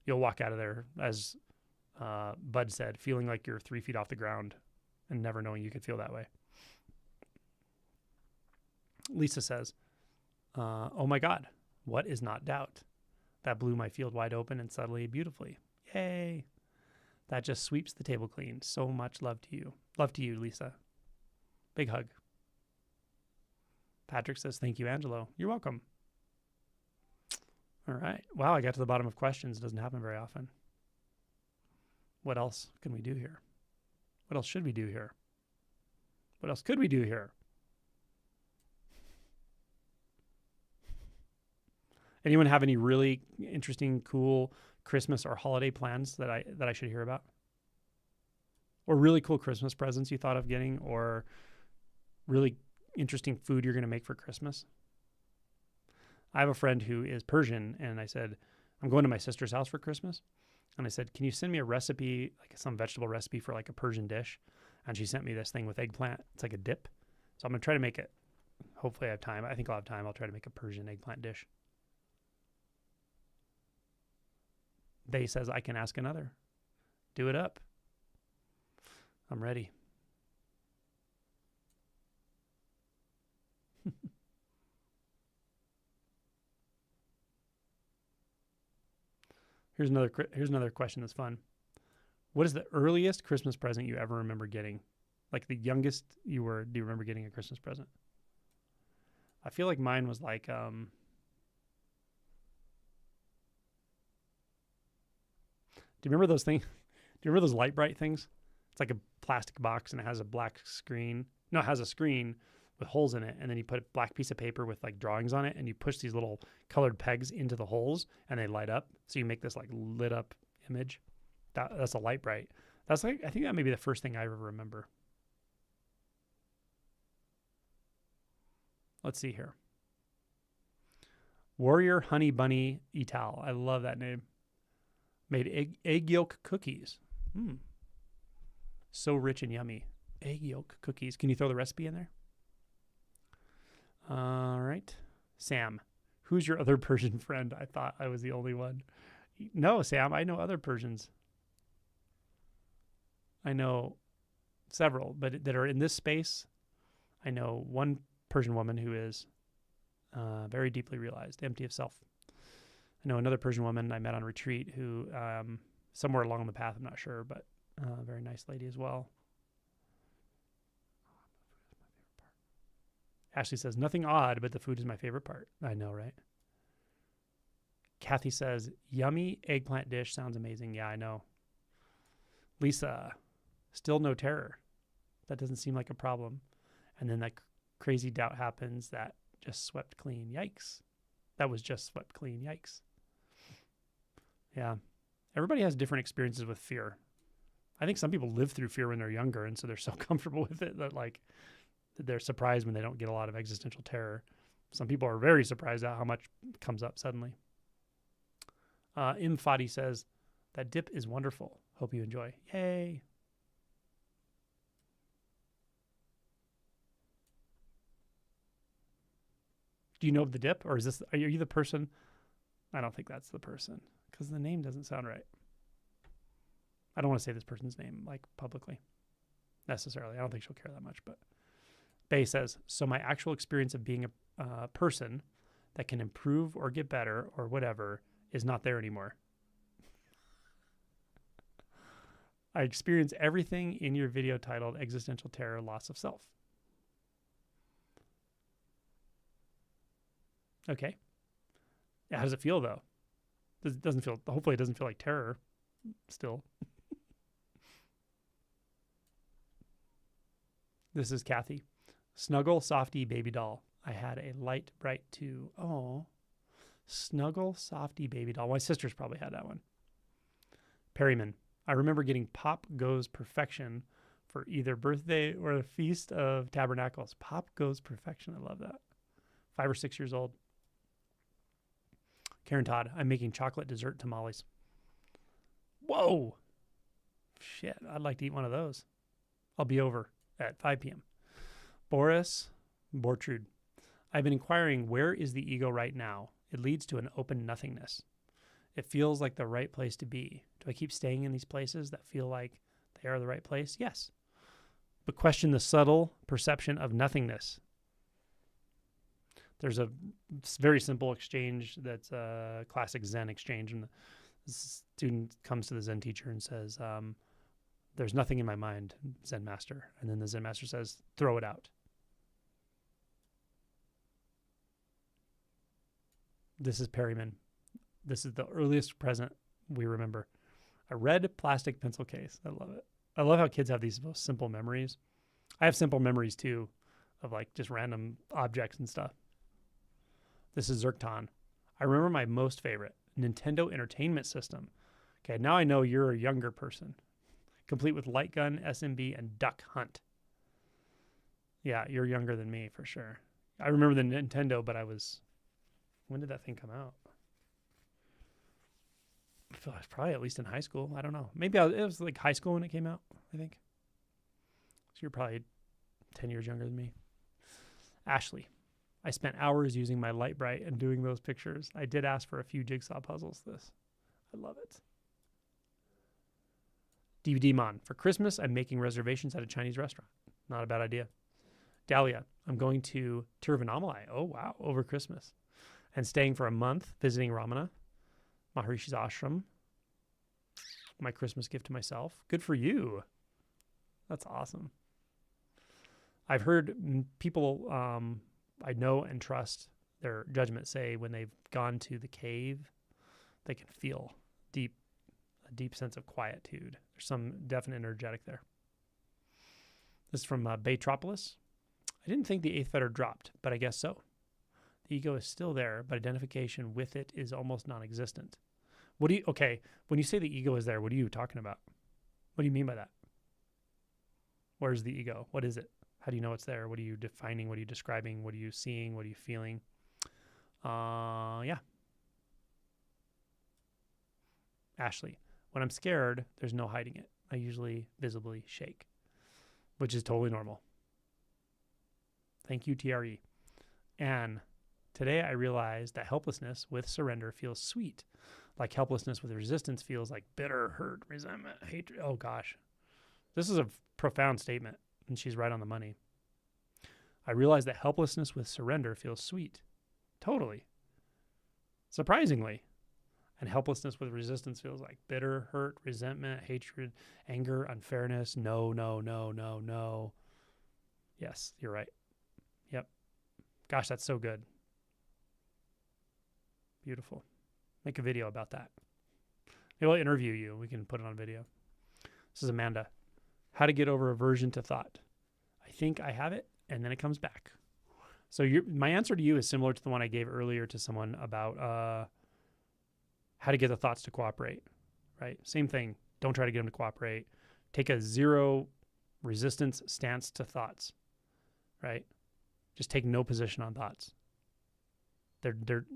You'll walk out of there, as Bud said, feeling like you're 3 feet off the ground and never knowing you could feel that way. Lisa says, oh my God, what is not doubt? That blew my field wide open and subtly beautifully. Yay. That just sweeps the table clean. So much love to you. Love to you, Lisa. Big hug. Patrick says, thank you, Angelo. You're welcome. All right. Wow, I got to the bottom of questions. It doesn't happen very often. What else can we do here? What else should we do here? What else could we do here? Anyone have any really interesting, cool Christmas or holiday plans that I should hear about? Or really cool Christmas presents you thought of getting, or really interesting food you're going to make for Christmas? I have a friend who is Persian, and I said, I'm going to my sister's house for Christmas. And I said, can you send me a recipe, like some vegetable recipe for like a Persian dish? And she sent me this thing with eggplant. It's like a dip. So I'm going to try to make it. Hopefully I have time. I think I'll have time. I'll try to make a Persian eggplant dish. They says, I can ask another. Do it up. I'm ready. Here's another question that's fun. What is the earliest Christmas present you ever remember getting? Like the youngest do you remember getting a Christmas present? I feel like mine was like, do you remember those things? Do you remember those light bright things? It's like a plastic box and it has a black screen. No, it has a screen with holes in it. And then you put a black piece of paper with like drawings on it and you push these little colored pegs into the holes and they light up. So you make this like lit up image. That's a light bright. That's like, I think that may be the first thing I ever remember. Let's see here. Warrior Honey Bunny Etal. I love that name. Made egg yolk cookies. So rich and yummy. Egg yolk cookies. Can you throw the recipe in there? All right. Sam, who's your other Persian friend? I thought I was the only one. No, Sam, I know other Persians. I know several, but that are in this space. I know one Persian woman who is very deeply realized, empty of self. I know another Persian woman I met on retreat who, somewhere along the path, I'm not sure, but a very nice lady as well. Ashley says, nothing odd, but the food is my favorite part. I know, right? Kathy says, yummy eggplant dish sounds amazing. Yeah, I know. Lisa, still no terror. That doesn't seem like a problem. And then that crazy doubt happens that just swept clean. Yikes. That was just swept clean. Yikes. Yeah. Everybody has different experiences with fear. I think some people live through fear when they're younger, and so they're so comfortable with it that like they're surprised when they don't get a lot of existential terror. Some people are very surprised at how much comes up suddenly. Fadi says, that dip is wonderful. Hope you enjoy. Yay. Do you know of the dip, or are you the person? I don't think that's the person because the name doesn't sound right. I don't want to say this person's name like publicly necessarily. I don't think she'll care that much, but Bay says, so my actual experience of being a person that can improve or get better or whatever is not there anymore. I experience everything in your video titled Existential Terror, Loss of Self. Okay. How does it feel though? Hopefully it doesn't feel like terror still. This is Kathy. Snuggle, softy, baby doll. I had a light, bright too. Oh, snuggle, softy, baby doll. My sister's probably had that one. Perryman. I remember getting Pop Goes Perfection for either birthday or the Feast of Tabernacles. Pop Goes Perfection. I love that. 5 or 6 years old. Karen Todd. I'm making chocolate dessert tamales. Whoa. Shit, I'd like to eat one of those. I'll be over at 5 p.m. Boris Bortrud. I've been inquiring, where is the ego right now? It leads to an open nothingness. It feels like the right place to be. Do I keep staying in these places that feel like they are the right place? Yes. But question the subtle perception of nothingness. There's a very simple exchange that's a classic Zen exchange. And the student comes to the Zen teacher and says, there's nothing in my mind, Zen master. And then the Zen master says, throw it out. This is Perryman. This is the earliest present we remember. A red plastic pencil case. I love it. I love how kids have these most simple memories. I have simple memories too of like just random objects and stuff. This is Zircton. I remember my most favorite, Nintendo Entertainment System. Okay, now I know you're a younger person. Complete with light gun, SMB, and duck hunt. Yeah, you're younger than me for sure. I remember the Nintendo, but when did that thing come out? I feel like probably at least in high school. I don't know. Maybe it was like high school when it came out, I think. So you're probably 10 years younger than me. Ashley. I spent hours using my light bright and doing those pictures. I did ask for a few jigsaw puzzles. I love it. DVD Mon. For Christmas, I'm making reservations at a Chinese restaurant. Not a bad idea. Dahlia. I'm going to Tiruvannamalai. Oh, wow. Over Christmas. And staying for a month, visiting Ramana, Maharishi's ashram. My Christmas gift to myself. Good for you. That's awesome. I've heard people I know and trust their judgment say when they've gone to the cave, they can feel a deep sense of quietude. There's some definite energetic there. This is from Baytropolis. I didn't think the eighth fetter dropped, but I guess so. The ego is still there, but identification with it is almost non-existent. When you say the ego is there, what are you talking about? What do you mean by that? Where's the ego? What is it? How do you know it's there? What are you defining? What are you describing? What are you seeing? What are you feeling? Yeah. Ashley, when I'm scared, there's no hiding it. I usually visibly shake, which is totally normal. Thank you, TRE. Anne, today I realized that helplessness with surrender feels sweet, like helplessness with resistance feels like bitter, hurt, resentment, hatred. Oh gosh, this is a profound statement, and she's right on the money. I realized that helplessness with surrender feels sweet. Totally. Surprisingly. And helplessness with resistance feels like bitter, hurt, resentment, hatred, anger, unfairness. No, no, no, no, no. Yes, you're right. Yep. Gosh, that's so good. Beautiful. Make a video about that. Maybe I'll interview you. We can put it on video. This is Amanda. How to get over aversion to thought. I think I have it, and then it comes back. So my answer to you is similar to the one I gave earlier to someone about how to get the thoughts to cooperate, right? Same thing. Don't try to get them to cooperate. Take a zero resistance stance to thoughts, right? Just take no position on thoughts. There are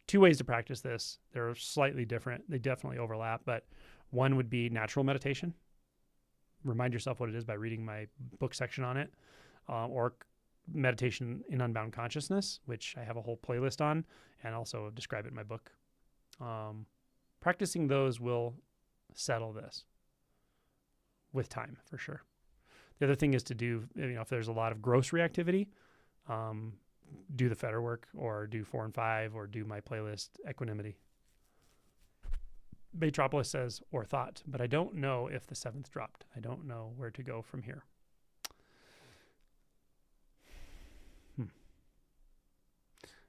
two ways to practice this. They're slightly different. They definitely overlap, but one would be natural meditation. Remind yourself what it is by reading my book section on it, or meditation in unbound consciousness, which I have a whole playlist on and also describe it in my book. Practicing those will settle this with time for sure. The other thing is to do, if there's a lot of gross reactivity, do the fetter work or do 4 and 5 or do my playlist Equanimity. Baytropolis says, or thought, but I don't know if the 7th dropped. I don't know where to go from here.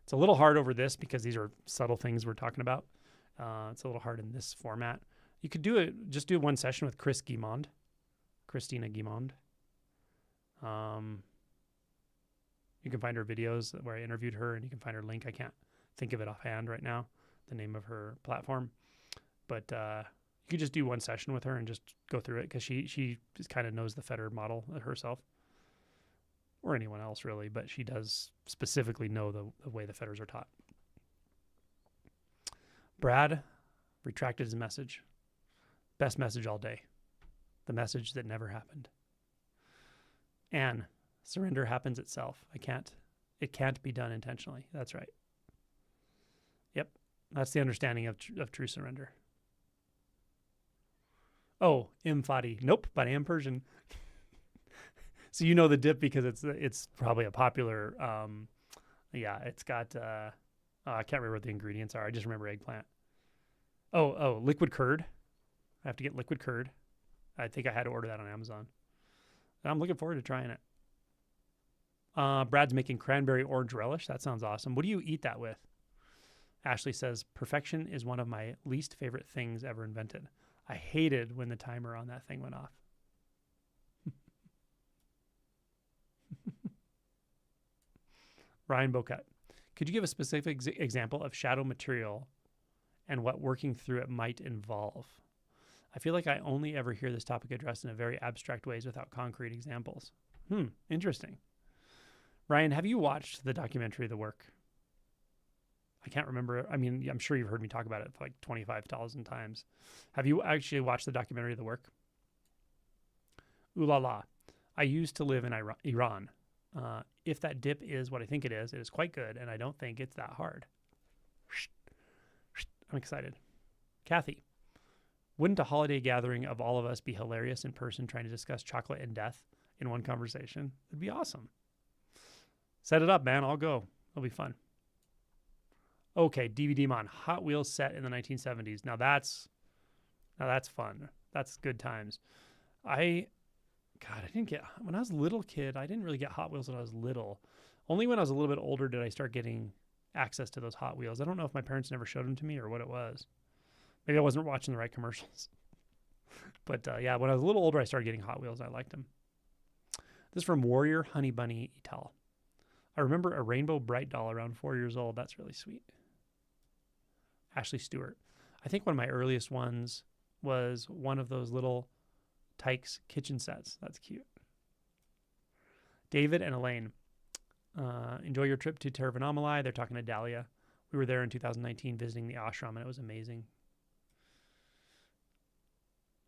It's a little hard over this because these are subtle things we're talking about. It's a little hard in this format. You could just do one session with Christina Guimond. You can find her videos where I interviewed her, and you can find her link. I can't think of it offhand right now, the name of her platform. But you could just do one session with her and just go through it because she just kind of knows the fetter model herself, or anyone else really, but she does specifically know the way the fetters are taught. Brad retracted his message. Best message all day. The message that never happened. And surrender happens itself. It can't be done intentionally. That's right. Yep. That's the understanding of true surrender. Oh, Fadi. Nope, but I am Persian. So you know the dip because it's probably a popular, it's got, I can't remember what the ingredients are. I just remember eggplant. Oh, liquid curd. I have to get liquid curd. I think I had to order that on Amazon. And I'm looking forward to trying it. Brad's making cranberry orange relish. That sounds awesome. What do you eat that with? Ashley says, perfection is one of my least favorite things ever invented. I hated when the timer on that thing went off. Ryan Bocat, could you give a specific example of shadow material and what working through it might involve? I feel like I only ever hear this topic addressed in a very abstract ways without concrete examples. Interesting. Ryan, have you watched the documentary The Work? I can't remember. I mean, I'm sure you've heard me talk about it like 25,000 times. Have you actually watched the documentary The Work? Ooh la la. I used to live in Iran. If that dip is what I think it is quite good, and I don't think it's that hard. I'm excited. Kathy, wouldn't a holiday gathering of all of us be hilarious in person trying to discuss chocolate and death in one conversation? It'd be awesome. Set it up, man. I'll go. It'll be fun. Okay, DVD Mon, Hot Wheels set in the 1970s. Now that's fun. That's good times. I didn't get, when I was a little kid, I didn't really get Hot Wheels when I was little. Only when I was a little bit older did I start getting access to those Hot Wheels. I don't know if my parents never showed them to me or what it was. Maybe I wasn't watching the right commercials. But yeah, when I was a little older, I started getting Hot Wheels. I liked them. This is from Warrior Honey Bunny Etal. I remember a Rainbow Bright doll around 4 years old. That's really sweet. Ashley Stewart. I think one of my earliest ones was one of those little Tykes kitchen sets. That's cute. David and Elaine. Enjoy your trip to Terravanamalai. They're talking to Dahlia. We were there in 2019 visiting the ashram, and it was amazing.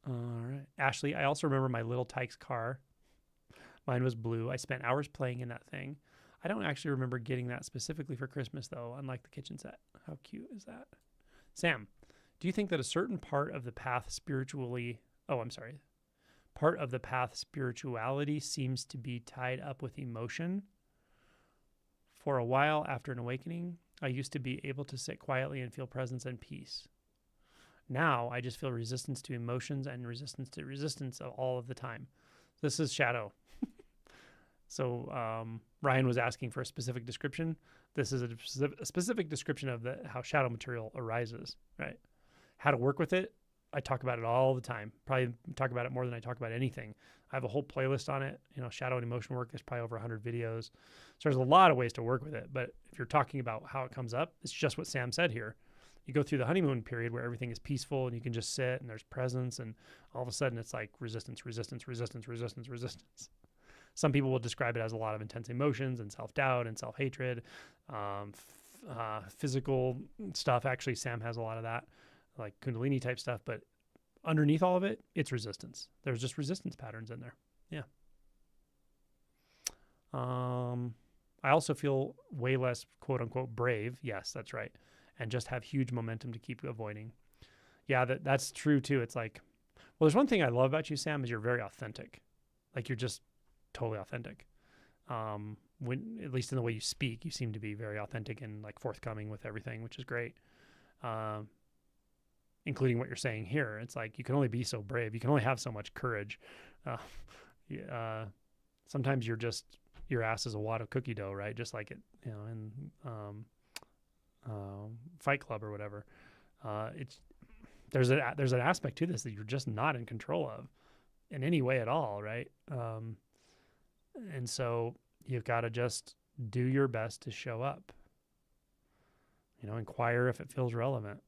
All right. Ashley, I also remember my little Tykes car. Mine was blue. I spent hours playing in that thing. I don't actually remember getting that specifically for Christmas, though, unlike the kitchen set. How cute is that? Sam, do you think that a certain part of the path part of the path spirituality seems to be tied up with emotion? For a while after an awakening, I used to be able to sit quietly and feel presence and peace. Now I just feel resistance to emotions and resistance to resistance all of the time. This is shadow. So Ryan was asking for a specific description. This is a specific description of how shadow material arises, right? How to work with it. I talk about it all the time. Probably talk about it more than I talk about anything. I have a whole playlist on it. Shadow and emotion work. There's probably over 100 videos. So there's a lot of ways to work with it. But if you're talking about how it comes up, it's just what Sam said here. You go through the honeymoon period where everything is peaceful and you can just sit and there's presence, and all of a sudden it's like resistance. Some people will describe it as a lot of intense emotions and self-doubt and self-hatred, physical stuff. Actually, Sam has a lot of that, like Kundalini type stuff. But underneath all of it, it's resistance. There's just resistance patterns in there. Yeah. I also feel way less quote unquote brave. Yes, that's right. And just have huge momentum to keep avoiding. Yeah, that's true too. It's like, well, there's one thing I love about you, Sam, is you're very authentic. Like you're just totally authentic. When, at least in the way you speak, you seem to be very authentic and like forthcoming with everything, which is great. Including what you're saying here. It's like, you can only be so brave. You can only have so much courage. Sometimes your ass is a wad of cookie dough, right? Just like it, in Fight Club or whatever. There's an aspect to this that you're just not in control of in any way at all, right? And so you've got to just do your best to show up. Inquire if it feels relevant.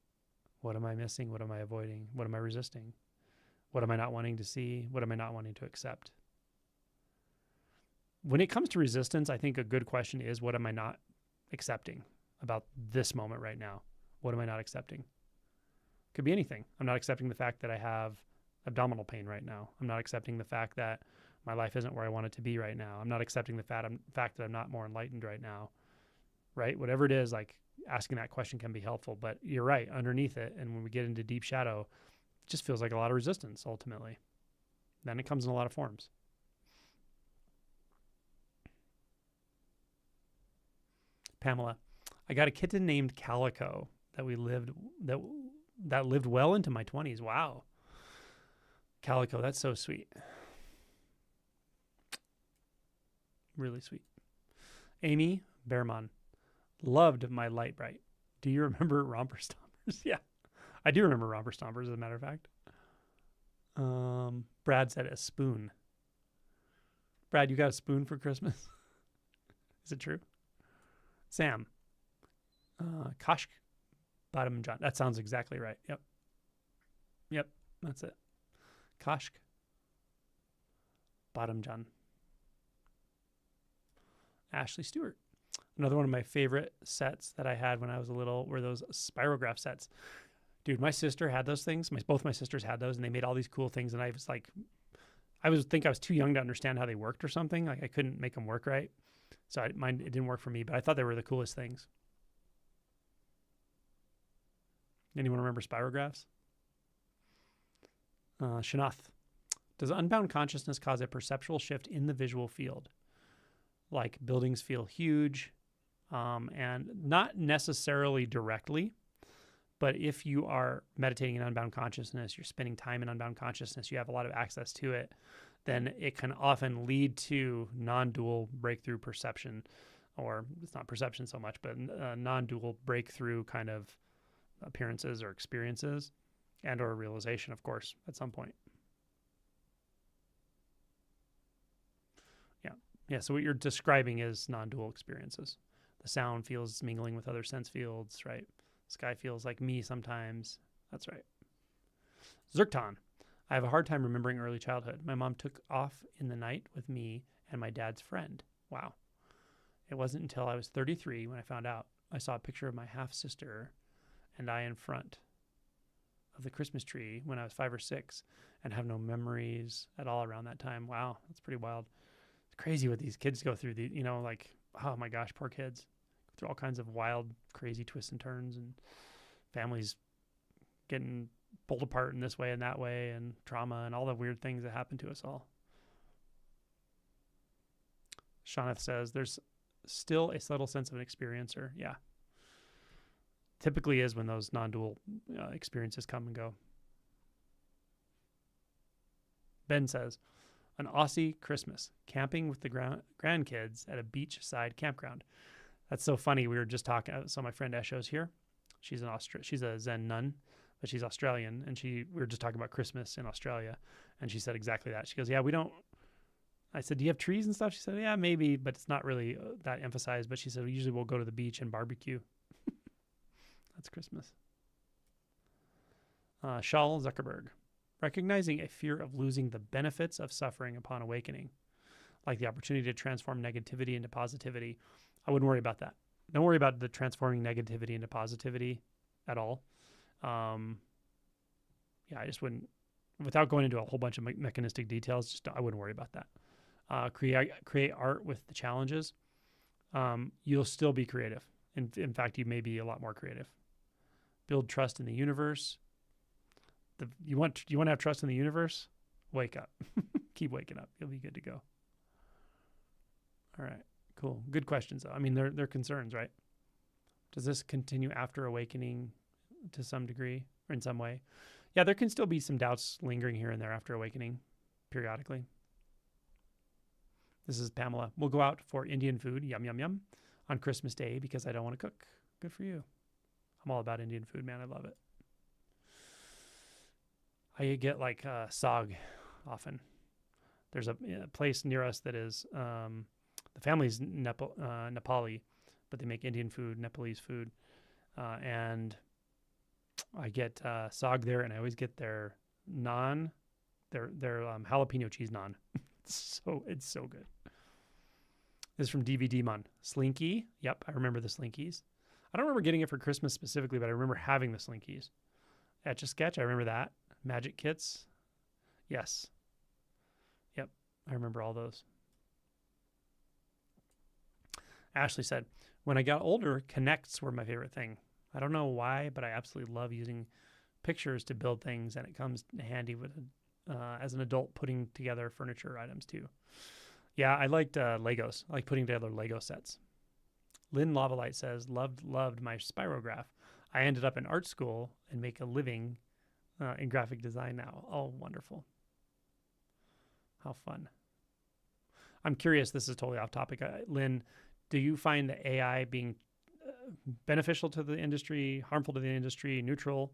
What am I missing? What am I avoiding? What am I resisting? What am I not wanting to see? What am I not wanting to accept? When it comes to resistance, I think a good question is, what am I not accepting about this moment right now? What am I not accepting? Could be anything. I'm not accepting the fact that I have abdominal pain right now. I'm not accepting the fact that my life isn't where I want it to be right now. I'm not accepting the fact that I'm not more enlightened right now, right? Whatever it is, like asking that question can be helpful, but you're right, underneath it. And when we get into deep shadow, it just feels like a lot of resistance ultimately. Then it comes in a lot of forms. Pamela, I got a kitten named Calico that lived well into my 20s. Wow. Calico, that's so sweet. Really sweet. Amy Behrman, loved my light bright. Do you remember Romper Stompers? Yeah, I do remember Romper Stompers, as a matter of fact. Brad said a spoon. Brad, you got a spoon for Christmas? Is it true? Sam, Kashk Bottom John. That sounds exactly right. Yep, that's it. Kashk Bottom John. Ashley Stewart. Another one of my favorite sets that I had when I was little were those spirograph sets. Dude, my sister had those things. Both my sisters had those, and they made all these cool things. And I was like, I was too young to understand how they worked or something. Like I couldn't make them work right. So it didn't work for me, but I thought they were the coolest things. Anyone remember spirographs? Shanath. Does unbound consciousness cause a perceptual shift in the visual field? Like buildings feel huge, and not necessarily directly, but if you are meditating in unbound consciousness, you're spending time in unbound consciousness, you have a lot of access to it, then it can often lead to non-dual breakthrough perception, or it's not perception so much, but non-dual breakthrough kind of appearances or experiences, and or realization, of course, at some point. Yeah, so what you're describing is non-dual experiences. The sound feels mingling with other sense fields, right? The sky feels like me sometimes. That's right. Zirkton. I have a hard time remembering early childhood. My mom took off in the night with me and my dad's friend. Wow. It wasn't until I was 33 when I found out. I saw a picture of my half-sister and I in front of the Christmas tree when I was 5 or 6 and have no memories at all around that time. Wow, that's pretty wild. Crazy what these kids go through. Like, oh my gosh, poor kids. Go through all kinds of wild, crazy twists and turns, and families getting pulled apart in this way and that way, and trauma and all the weird things that happen to us all. Shanath says, there's still a subtle sense of an experiencer. Yeah. Typically is when those non-dual experiences come and go. Ben says, an Aussie Christmas, camping with the grandkids at a beachside campground. That's so funny. We were just talking. So my friend Esho's here. She's she's a Zen nun, but she's Australian, and we were just talking about Christmas in Australia, and she said exactly that. She goes, "Yeah, we don't." I said, "Do you have trees and stuff?" She said, "Yeah, maybe, but it's not really that emphasized." But she said, "Usually we'll go to the beach and barbecue." That's Christmas. Shaul Zuckerberg. Recognizing a fear of losing the benefits of suffering upon awakening, like the opportunity to transform negativity into positivity. I wouldn't worry about that. Don't worry about the transforming negativity into positivity at all. Yeah, I just wouldn't, without going into a whole bunch of mechanistic details, I wouldn't worry about that. Create art with the challenges. You'll still be creative. In fact, you may be a lot more creative. Build trust in the universe. You want to have trust in the universe? Wake up. Keep waking up. You'll be good to go. All right. Cool. Good questions, though. I mean, they're concerns, right? Does this continue after awakening to some degree or in some way? Yeah, there can still be some doubts lingering here and there after awakening periodically. This is Pamela. We'll go out for Indian food, yum, yum, yum, on Christmas Day because I don't want to cook. Good for you. I'm all about Indian food, man. I love it. I get like sag often. There's a place near us that is, the family's Nepali, but they make Indian food, Nepalese food. And I get sag there, and I always get their naan, their jalapeno cheese naan. It's so good. This is from DVD Mon. Slinky. Yep, I remember the Slinkies. I don't remember getting it for Christmas specifically, but I remember having the Slinkies. Etch-a-Sketch, I remember that. Magic kits. Yes. Yep. I remember all those. Ashley said, when I got older, connects were my favorite thing. I don't know why, but I absolutely love using pictures to build things, and it comes handy with as an adult putting together furniture items too. Yeah, I liked Legos. I like putting together Lego sets. Lynn Lavalite says, loved my spirograph. I ended up in art school and make a living in graphic design now. Oh, wonderful. How fun. I'm curious, this is totally off topic. Lynn, do you find the AI being beneficial to the industry, harmful to the industry, neutral?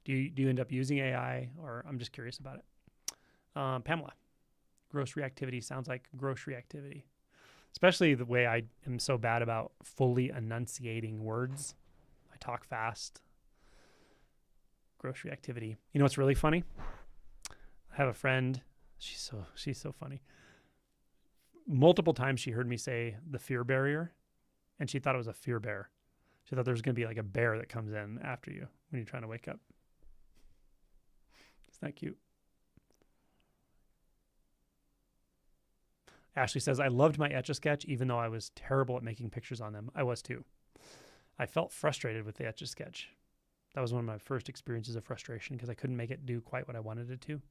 Do you end up using AI, or I'm just curious about it? Pamela, gross reactivity sounds like gross reactivity, especially the way I am so bad about fully enunciating words. I talk fast. Gross reactivity. You know what's really funny? I have a friend. She's so funny. Multiple times she heard me say the fear barrier, and she thought it was a fear bear. She thought there was going to be like a bear that comes in after you when you're trying to wake up. Isn't that cute? Ashley says, I loved my Etch-a-Sketch, even though I was terrible at making pictures on them. I was too. I felt frustrated with the Etch-a-Sketch. That was one of my first experiences of frustration because I couldn't make it do quite what I wanted it to.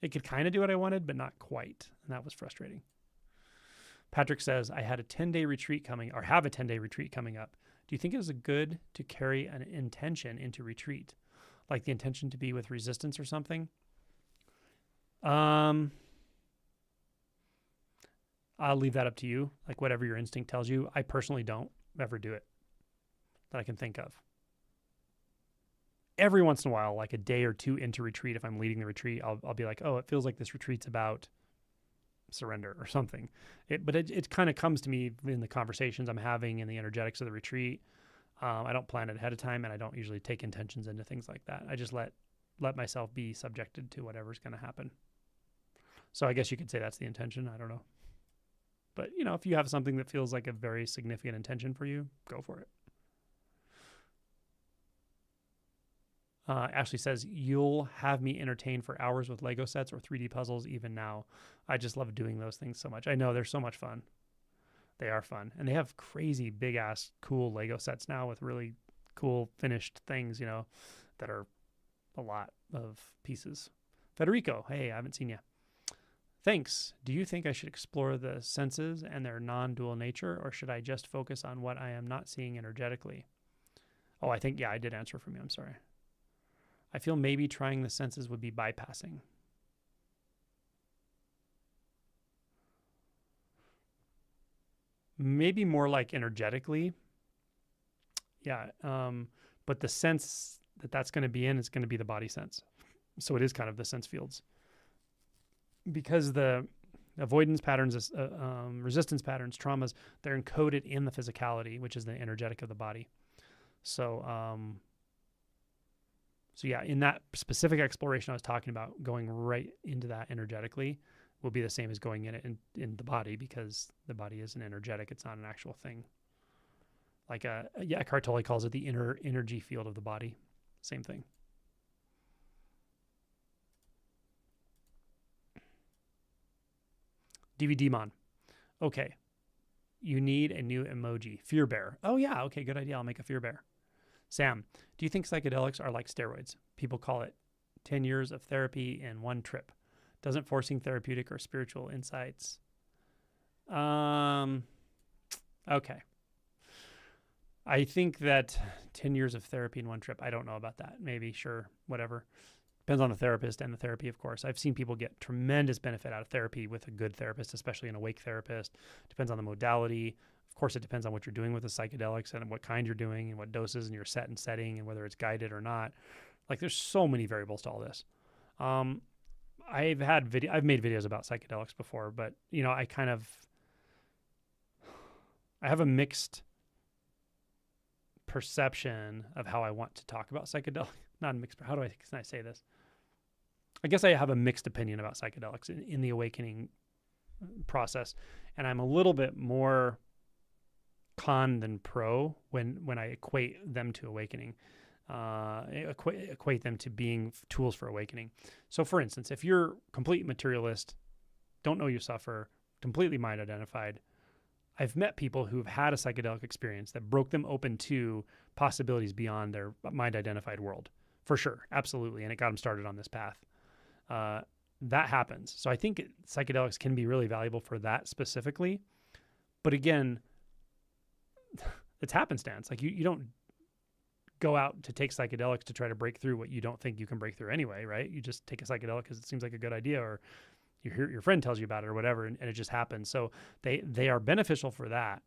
It could kind of do what I wanted, but not quite. And that was frustrating. Patrick says, I had a 10-day retreat coming, or have a 10-day retreat coming up. Do you think it is good to carry an intention into retreat? Like the intention to be with resistance or something? I'll leave that up to you. Like whatever your instinct tells you. I personally don't ever do it that I can think of. Every once in a while, like a day or two into retreat, if I'm leading the retreat, I'll be like, oh, it feels like this retreat's about surrender or something. But it kind of comes to me in the conversations I'm having and the energetics of the retreat. I don't plan it ahead of time, and I don't usually take intentions into things like that. I just let myself be subjected to whatever's going to happen. So I guess you could say that's the intention. I don't know. But, you know, if you have something that feels like a very significant intention for you, go for it. Ashley says, you'll have me entertained for hours with Lego sets or 3D puzzles even now. I just love doing those things so much. I know they're so much fun. They are fun. And they have crazy big ass cool Lego sets now with really cool finished things, you know, that are a lot of pieces. Federico, hey, I haven't seen you. Thanks. Do you think I should explore the senses and their non-dual nature, or should I just focus on what I am not seeing energetically? Oh, I think, yeah, I did answer for me. I'm sorry. I feel maybe trying the senses would be bypassing. Maybe more like energetically. Yeah. But the sense that that's going to be in is going to be the body sense. So it is kind of the sense fields. Because the avoidance patterns, resistance patterns, traumas, they're encoded in the physicality, which is the energetic of the body. So, so yeah, in that specific exploration I was talking about, going right into that energetically will be the same as going in it in the body, because the body is an energetic. It's not an actual thing. Like Eckhart Tolle calls it the inner energy field of the body. Same thing. DVD Mon. Okay. You need a new emoji. Fear bear. Oh yeah. Okay. Good idea. I'll make a fear bear. Sam, do you think psychedelics are like steroids? People call it 10 years of therapy in one trip. Doesn't forcing therapeutic or spiritual insights? Okay. I think that 10 years of therapy in one trip, I don't know about that. Maybe, sure, whatever. Depends on the therapist and the therapy, of course. I've seen people get tremendous benefit out of therapy with a good therapist, especially an awake therapist. Depends on the modality. Of course, it depends on what you're doing with the psychedelics and what kind you're doing and what doses and your set and setting and whether it's guided or not. Like, there's so many variables to all this. I've made videos about psychedelics before, but you know, I have a mixed perception of how I want to talk about psychedelics. Not a mixed. How can I say this? I guess I have a mixed opinion about psychedelics in the awakening process, and I'm a little bit more con than pro when I equate them to awakening. equate them to being tools for awakening. So for instance, if you're complete materialist, don't know you suffer, completely mind identified, I've met people who've had a psychedelic experience that broke them open to possibilities beyond their mind identified world. For sure. Absolutely. And it got them started on this path. That happens. So I think psychedelics can be really valuable for that specifically. But again, it's happenstance. Like you don't go out to take psychedelics to try to break through what you don't think you can break through anyway, right? You just take a psychedelic because it seems like a good idea, or you hear your friend tells you about it or whatever, and it just happens. So they are beneficial for that.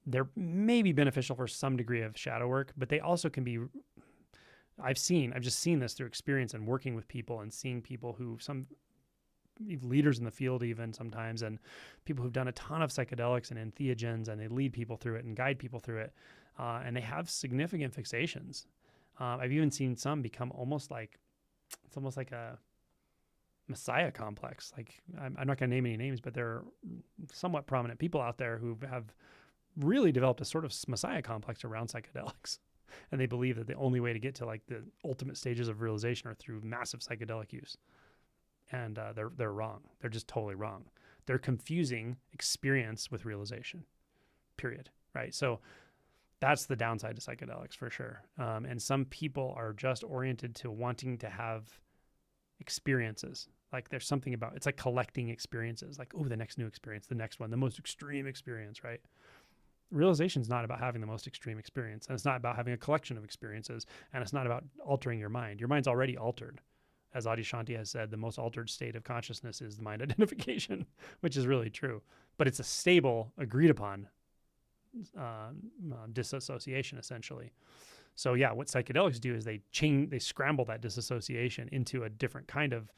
They're maybe beneficial for some degree of shadow work, but they also can be, I've just seen this through experience and working with people and seeing people who, some leaders in the field even sometimes, and people who've done a ton of psychedelics and entheogens, and they lead people through it and guide people through it. And they have significant fixations. I've even seen some become almost like a messiah complex. Like I'm not going to name any names, but there are somewhat prominent people out there who have really developed a sort of messiah complex around psychedelics. And they believe that the only way to get to like the ultimate stages of realization are through massive psychedelic use. And they're wrong. They're just totally wrong. They're confusing experience with realization, period. Right? So that's the downside to psychedelics for sure. And some people are just oriented to wanting to have experiences. Like there's something about, it's like collecting experiences, like, oh, the next new experience, the next one, the most extreme experience, right? Realization is not about having the most extreme experience, and it's not about having a collection of experiences, and it's not about altering your mind. Your mind's already altered. As Adyashanti has said, the most altered state of consciousness is the mind identification, which is really true. But it's a stable, agreed upon disassociation, essentially. So yeah, what psychedelics do is they scramble that disassociation into a different kind of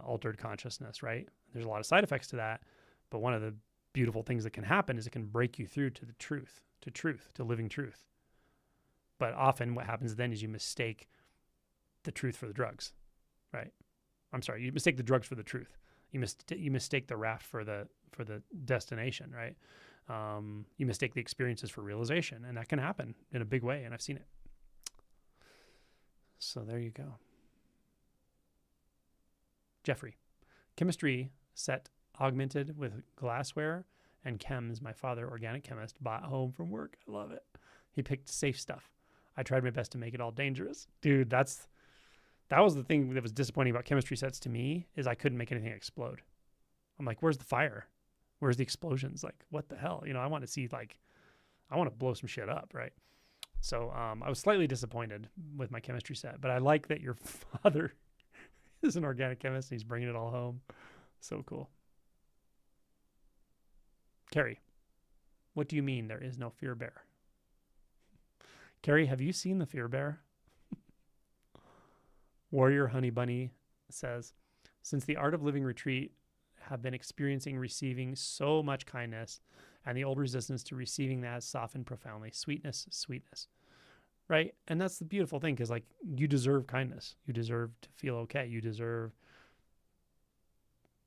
altered consciousness, right? There's a lot of side effects to that, but one of the beautiful things that can happen is it can break you through to the truth, to living truth. But often what happens then is you mistake the truth for the drugs, right? I'm sorry, you mistake the drugs for the truth. You mistake the raft for the destination, right? You mistake the experiences for realization, and that can happen in a big way, and I've seen it. So there you go. Jeffrey, chemistry set augmented with glassware and chems my father, organic chemist, bought home from work. I love it. He picked safe stuff. I tried my best to make it all dangerous. Dude, that was the thing that was disappointing about chemistry sets to me, is I couldn't make anything explode. I'm like, where's the fire? Where's the explosions? Like, what the hell? I want to see, like, I want to blow some shit up, right? So I was slightly disappointed with my chemistry set, but I like that your father is an organic chemist and he's bringing it all home. So cool. Carrie, what do you mean there is no fear bear? Carrie, have you seen the fear bear? Warrior Honey Bunny says, since the Art of Living retreat, have been experiencing receiving so much kindness, and the old resistance to receiving that has softened profoundly. Sweetness, right? And that's the beautiful thing, because like, you deserve kindness. You deserve to feel okay. You deserve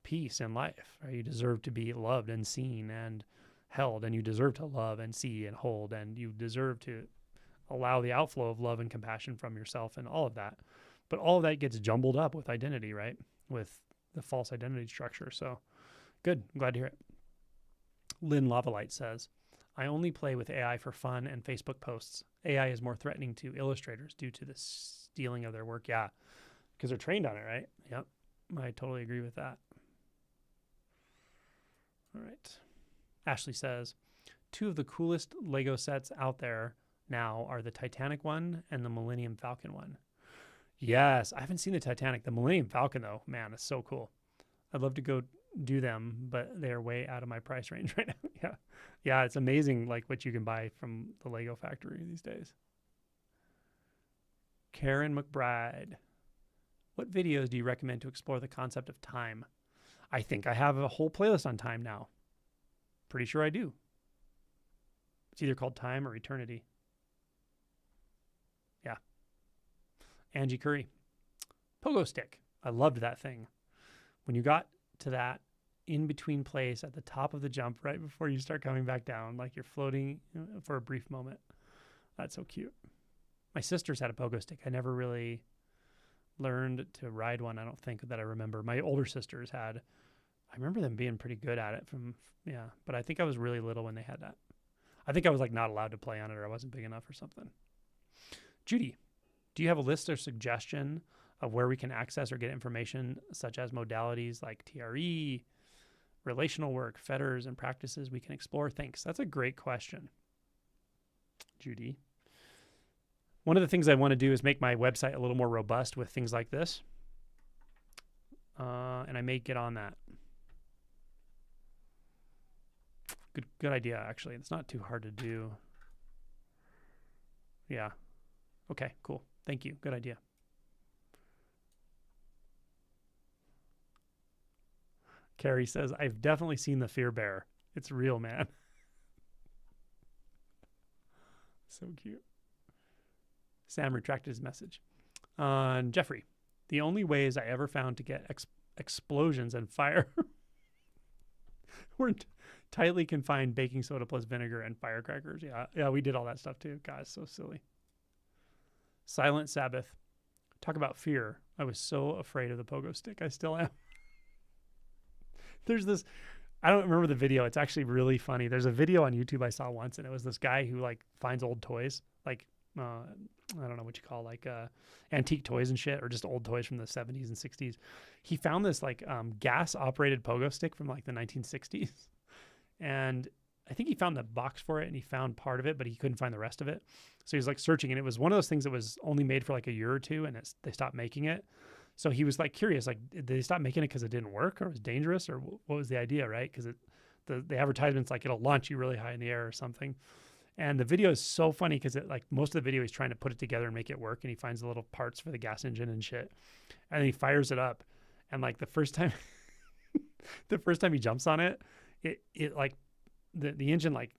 peace in life, right? You deserve to be loved and seen and held, and you deserve to love and see and hold, and you deserve to allow the outflow of love and compassion from yourself and all of that. But all of that gets jumbled up with identity, right? With the false identity structure. So good. I'm glad to hear it. Lynn Lavalite says, I only play with AI for fun and Facebook posts. AI is more threatening to illustrators due to the stealing of their work. Yeah, because they're trained on it, right? Yep. I totally agree with that. All right. Ashley says, 2 of the coolest Lego sets out there now are the Titanic one and the Millennium Falcon one. Yes, I haven't seen the Titanic. The Millennium Falcon, though, man, it's so cool. I'd love to go do them, but they're way out of my price range right now. Yeah, it's amazing, like what you can buy from the Lego factory these days. Karen McBride, what videos do you recommend to explore the concept of time? I think I have a whole playlist on time now. Pretty sure I do. It's either called Time or Eternity. Yeah. Angie Curry. Pogo stick. I loved that thing. When you got to that in-between place at the top of the jump right before you start coming back down, like you're floating for a brief moment. That's so cute. My sisters had a pogo stick. I never really learned to ride one. I don't think that I remember. My older sisters had. I remember them being pretty good at it but I think I was really little when they had that. I think I was like not allowed to play on it, or I wasn't big enough or something. Judy, do you have a list or suggestion of where we can access or get information such as modalities like TRE, relational work, fetters, and practices we can explore? Thanks. That's a great question, Judy. One of the things I want to do is make my website a little more robust with things like this. And I may get on that. Good idea, actually. It's not too hard to do. Yeah. Okay, cool. Thank you. Good idea. Carrie says, I've definitely seen the fear bear. It's real, man. So cute. Sam retracted his message. Jeffrey, the only ways I ever found to get explosions and fire weren't tightly confined baking soda plus vinegar and firecrackers. Yeah, we did all that stuff too. God, so silly. Silent Sabbath. Talk about fear. I was so afraid of the pogo stick. I still am. There's this, I don't remember the video. It's actually really funny. There's a video on YouTube I saw once, and it was this guy who like finds old toys, like, I don't know what you call like antique toys and shit, or just old toys from the 70s and 60s. He found this like gas operated pogo stick from like the 1960s. And I think he found the box for it, and he found part of it, but he couldn't find the rest of it. So he was like searching, and it was one of those things that was only made for like a year or two, and they stopped making it. So he was like curious, like, did they stop making it because it didn't work, or it was dangerous, or what was the idea, right? Because the advertisement's like it'll launch you really high in the air or something. And the video is so funny because it like most of the video he's trying to put it together and make it work, and he finds the little parts for the gas engine and shit, and then he fires it up, and like the first time he jumps on it, it like the engine like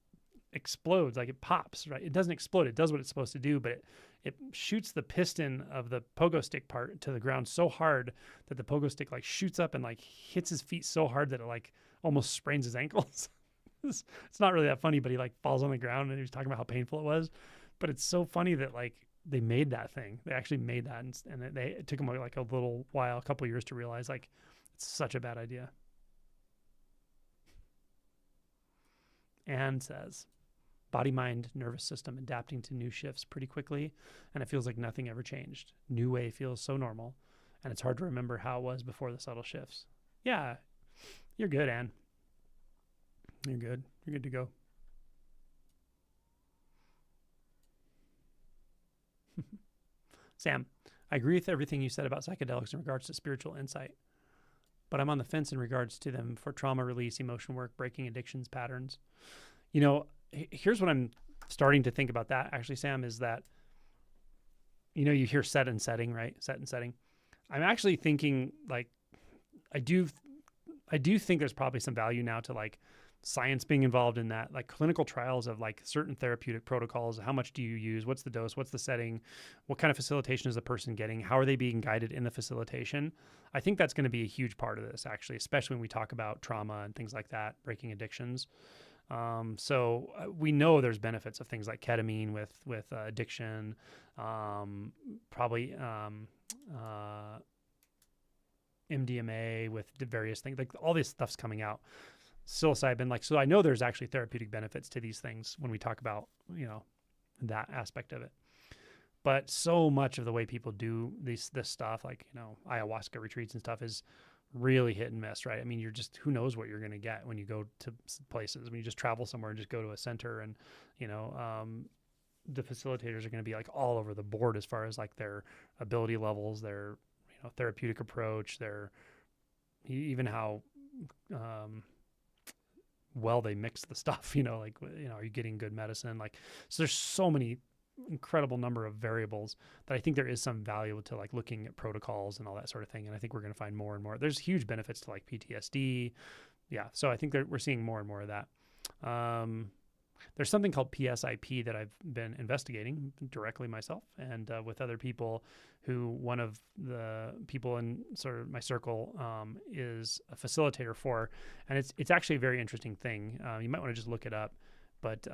explodes, like it pops, right? It doesn't explode. It does what it's supposed to do, but it shoots the piston of the pogo stick part to the ground so hard that the pogo stick like shoots up and like hits his feet so hard that it like almost sprains his ankles. It's not really that funny, but he like falls on the ground, and he was talking about how painful it was. But it's so funny that like they made that thing. They actually made that, and it took them like a little while, a couple of years to realize like it's such a bad idea. Anne says, body, mind, nervous system adapting to new shifts pretty quickly, and it feels like nothing ever changed. New way feels so normal, and it's hard to remember how it was before the subtle shifts. Yeah, you're good, Anne. You're good. You're good to go. Sam, I agree with everything you said about psychedelics in regards to spiritual insight, but I'm on the fence in regards to them for trauma release, emotion work, breaking addictions patterns. You know, here's what I'm starting to think about that actually, Sam, is that, you know, you hear set and setting, right? Set and setting. I'm actually thinking like, I do think there's probably some value now to like science being involved in that, like clinical trials of like certain therapeutic protocols. How much do you use? What's the dose? What's the setting? What kind of facilitation is the person getting? How are they being guided in the facilitation? I think that's going to be a huge part of this, actually, especially when we talk about trauma and things like that, breaking addictions. So we know there's benefits of things like ketamine with addiction, probably MDMA with various things, like all this stuff's coming out. Psilocybin, like, so I know there's actually therapeutic benefits to these things when we talk about, you know, that aspect of it. But so much of the way people do this stuff, like, you know, ayahuasca retreats and stuff, is really hit and miss, right? I mean, you're just, who knows what you're going to get when you go to places, when you just travel somewhere and just go to a center, and, you know, the facilitators are going to be like all over the board as far as like their ability levels, their, you know, therapeutic approach, their, even how, well they mix the stuff, you know, like, you know, are you getting good medicine? Like, so there's so many incredible number of variables that I think there is some value to like looking at protocols and all that sort of thing. And I think we're going to find more and more. There's huge benefits to like PTSD. Yeah. So I think that we're seeing more and more of that. There's something called PSIP that I've been investigating directly myself and with other people, who one of the people in sort of my circle is a facilitator for, and it's actually a very interesting thing. You might want to just look it up, but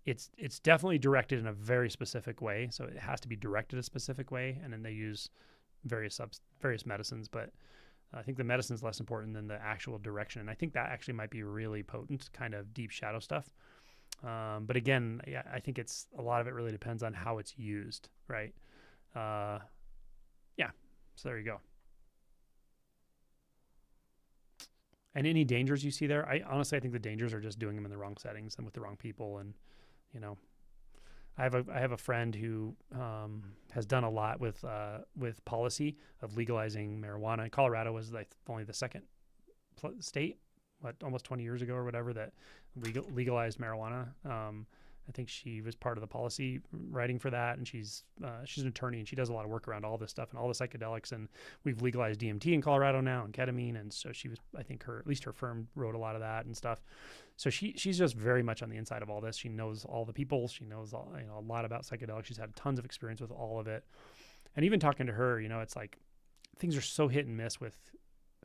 it's definitely directed in a very specific way. So it has to be directed a specific way. And then they use various medicines, but I think the medicine's less important than the actual direction. And I think that actually might be really potent, kind of deep shadow stuff. But again, yeah, I think a lot of it really depends on how it's used, right? Yeah. So there you go. And any dangers you see there, I honestly think the dangers are just doing them in the wrong settings and with the wrong people. And, you know, I have a friend who has done a lot with policy of legalizing marijuana. Colorado was like only the second state, almost 20 years ago or whatever, that legalized marijuana. I think she was part of the policy writing for that, and she's an attorney, and she does a lot of work around all this stuff and all the psychedelics. And we've legalized DMT in Colorado now, and ketamine, and so she was, I think at least her firm wrote a lot of that and stuff. So she's just very much on the inside of all this. She knows all the people. She knows a lot about psychedelics. She's had tons of experience with all of it. And even talking to her, it's like things are so hit and miss with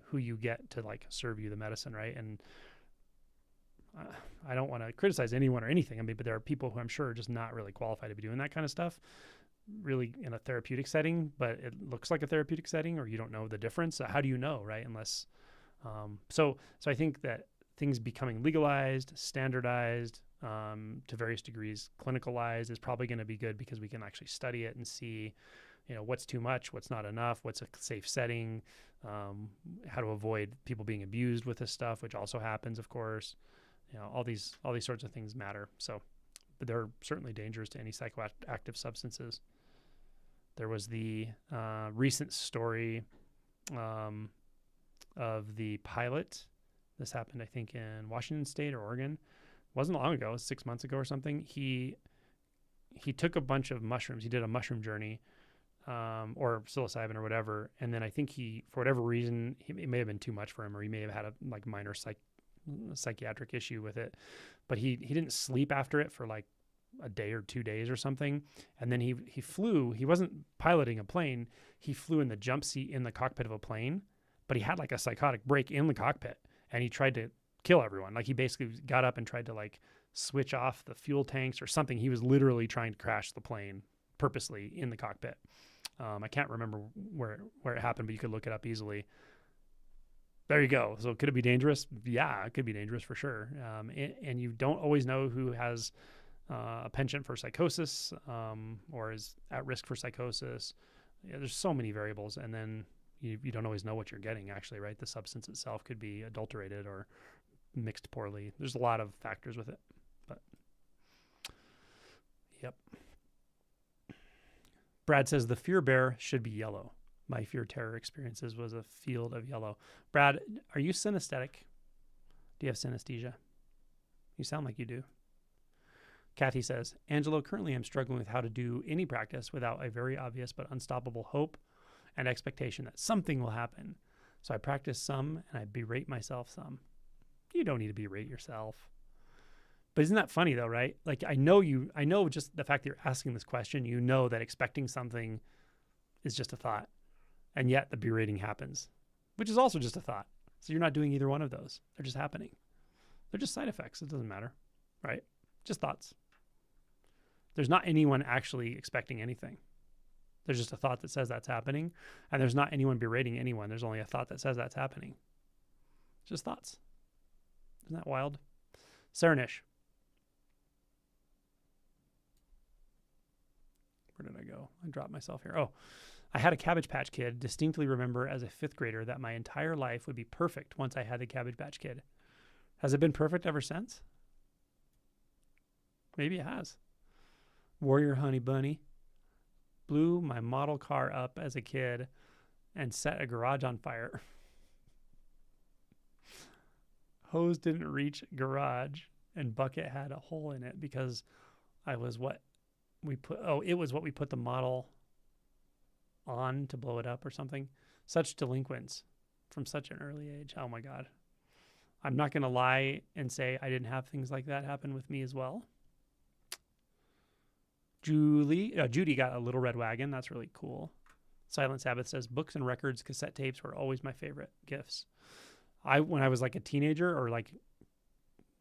who you get to like serve you the medicine, right? And I don't want to criticize anyone or anything. I mean, but there are people who I'm sure are just not really qualified to be doing that kind of stuff, really in a therapeutic setting, but it looks like a therapeutic setting, or you don't know the difference. So how do you know, right? Unless, so I think that things becoming legalized, standardized, to various degrees, clinicalized is probably going to be good, because we can actually study it and see, what's too much, what's not enough, what's a safe setting, how to avoid people being abused with this stuff, which also happens, of course. All these sorts of things matter. So, but there are certainly dangers to any psychoactive substances. There was the recent story of the pilot. This happened, I think, in Washington State or Oregon. It wasn't long ago, 6 months ago or something. He took a bunch of mushrooms. He did a mushroom journey, or psilocybin or whatever. And then I think for whatever reason, it may have been too much for him, or he may have had a minor psychiatric issue with it, but he didn't sleep after it for like a day or 2 days or something. And then he flew. He wasn't piloting a plane. He flew in the jump seat in the cockpit of a plane, but he had like a psychotic break in the cockpit, and he tried to kill everyone. Like he basically got up and tried to like switch off the fuel tanks or something. He was literally trying to crash the plane purposely in the cockpit. I can't remember where it happened, but you could look it up easily. There you go. So could it be dangerous? Yeah, it could be dangerous for sure. And you don't always know who has a penchant for psychosis, or is at risk for psychosis. Yeah, there's so many variables. And then you don't always know what you're getting, actually, right? The substance itself could be adulterated or mixed poorly. There's a lot of factors with it. But, yep. Brad says the fear bear should be yellow. My fear terror experiences was a field of yellow. Brad, are you synesthetic? Do you have synesthesia? You sound like you do. Kathy says, Angelo, currently I'm struggling with how to do any practice without a very obvious but unstoppable hope and expectation that something will happen. So I practice some and I berate myself some. You don't need to berate yourself. But isn't that funny though, right? Like I know just the fact that you're asking this question, you know that expecting something is just a thought. And yet the berating happens, which is also just a thought. So you're not doing either one of those. They're just happening. They're just side effects. It doesn't matter, right? Just thoughts. There's not anyone actually expecting anything. There's just a thought that says that's happening. And there's not anyone berating anyone. There's only a thought that says that's happening. Just thoughts. Isn't that wild? Saranish. Where did I go? I dropped myself here. Oh. I had a Cabbage Patch Kid, distinctly remember as a 5th grader that my entire life would be perfect once I had the Cabbage Patch Kid. Has it been perfect ever since? Maybe it has. Warrior Honey Bunny blew my model car up as a kid and set a garage on fire. Hose didn't reach garage, and bucket had a hole in it because it was what we put the model on to blow it up or something. Such delinquents from such an early age. Oh my God. I'm not going to lie and say I didn't have things like that happen with me as well. Judy got a little red wagon. That's really cool. Silent Sabbath says books and records, cassette tapes were always my favorite gifts. When I was like a teenager or like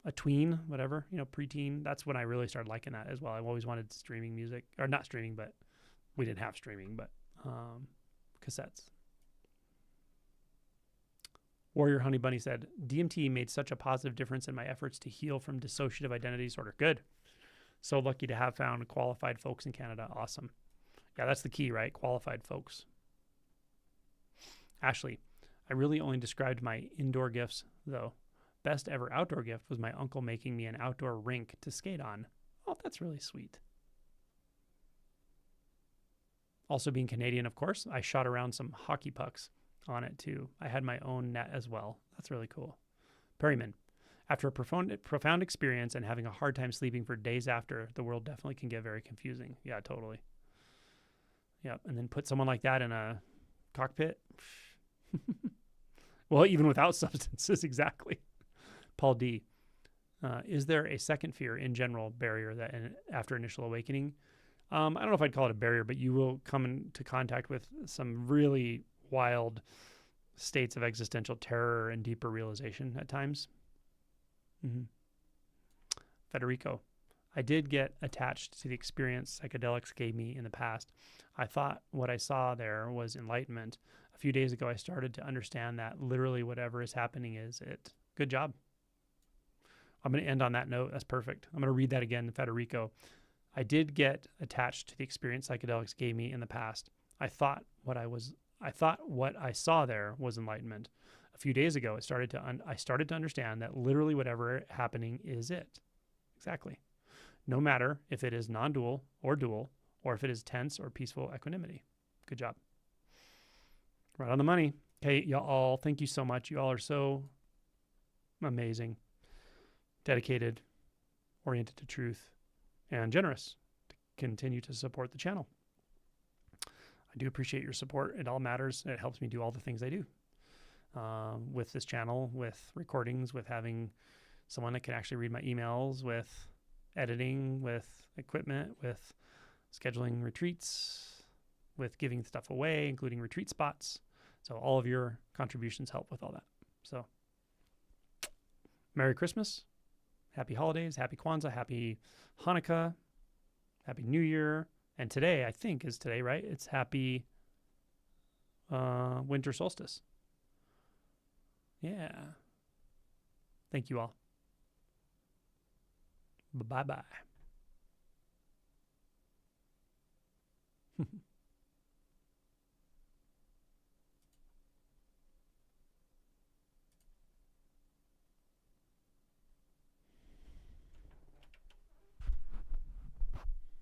a tween, whatever, preteen. That's when I really started liking that as well. I've always wanted streaming music, or not streaming, but we didn't have streaming, but cassettes. Warrior Honey Bunny said, DMT made such a positive difference in my efforts to heal from dissociative identity disorder. Good. So lucky to have found qualified folks in Canada. Awesome. Yeah, that's the key, right? Qualified folks. Ashley, I really only described my indoor gifts, though. Best ever outdoor gift was my uncle making me an outdoor rink to skate on. Oh, that's really sweet. Also being Canadian, of course, I shot around some hockey pucks on it too. I had my own net as well. That's really cool. Perryman, after a profound experience and having a hard time sleeping for days after, the world definitely can get very confusing. Yeah, totally. Yep. And then put someone like that in a cockpit. Well, even without substances, exactly. Paul D. Is there a second fear in general barrier that after initial awakening? I don't know if I'd call it a barrier, but you will come into contact with some really wild states of existential terror and deeper realization at times. Federico, I did get attached to the experience psychedelics gave me in the past. I thought what I saw there was enlightenment. A few days ago, I started to understand that literally whatever is happening is it. Good job. I'm going to end on that note. That's perfect. I'm going to read that again, Federico. I did get attached to the experience psychedelics gave me in the past. I thought what I saw there was enlightenment. A few days ago, I started to understand that literally whatever happening is it. Exactly. No matter if it is non-dual or dual, or if it is tense or peaceful equanimity. Good job. Right on the money. Okay, y'all all, thank you so much. You all are so amazing, dedicated, oriented to truth, and generous to continue to support the channel. I do appreciate your support. It all matters. It helps me do all the things I do with this channel, with recordings, with having someone that can actually read my emails, with editing, with equipment, with scheduling retreats, with giving stuff away, including retreat spots. So all of your contributions help with all that. So Merry Christmas, Happy Holidays, Happy Kwanzaa, Happy Hanukkah, Happy New Year. And today, I think, is today, right? It's Happy Winter Solstice. Yeah. Thank you all. Bye-bye.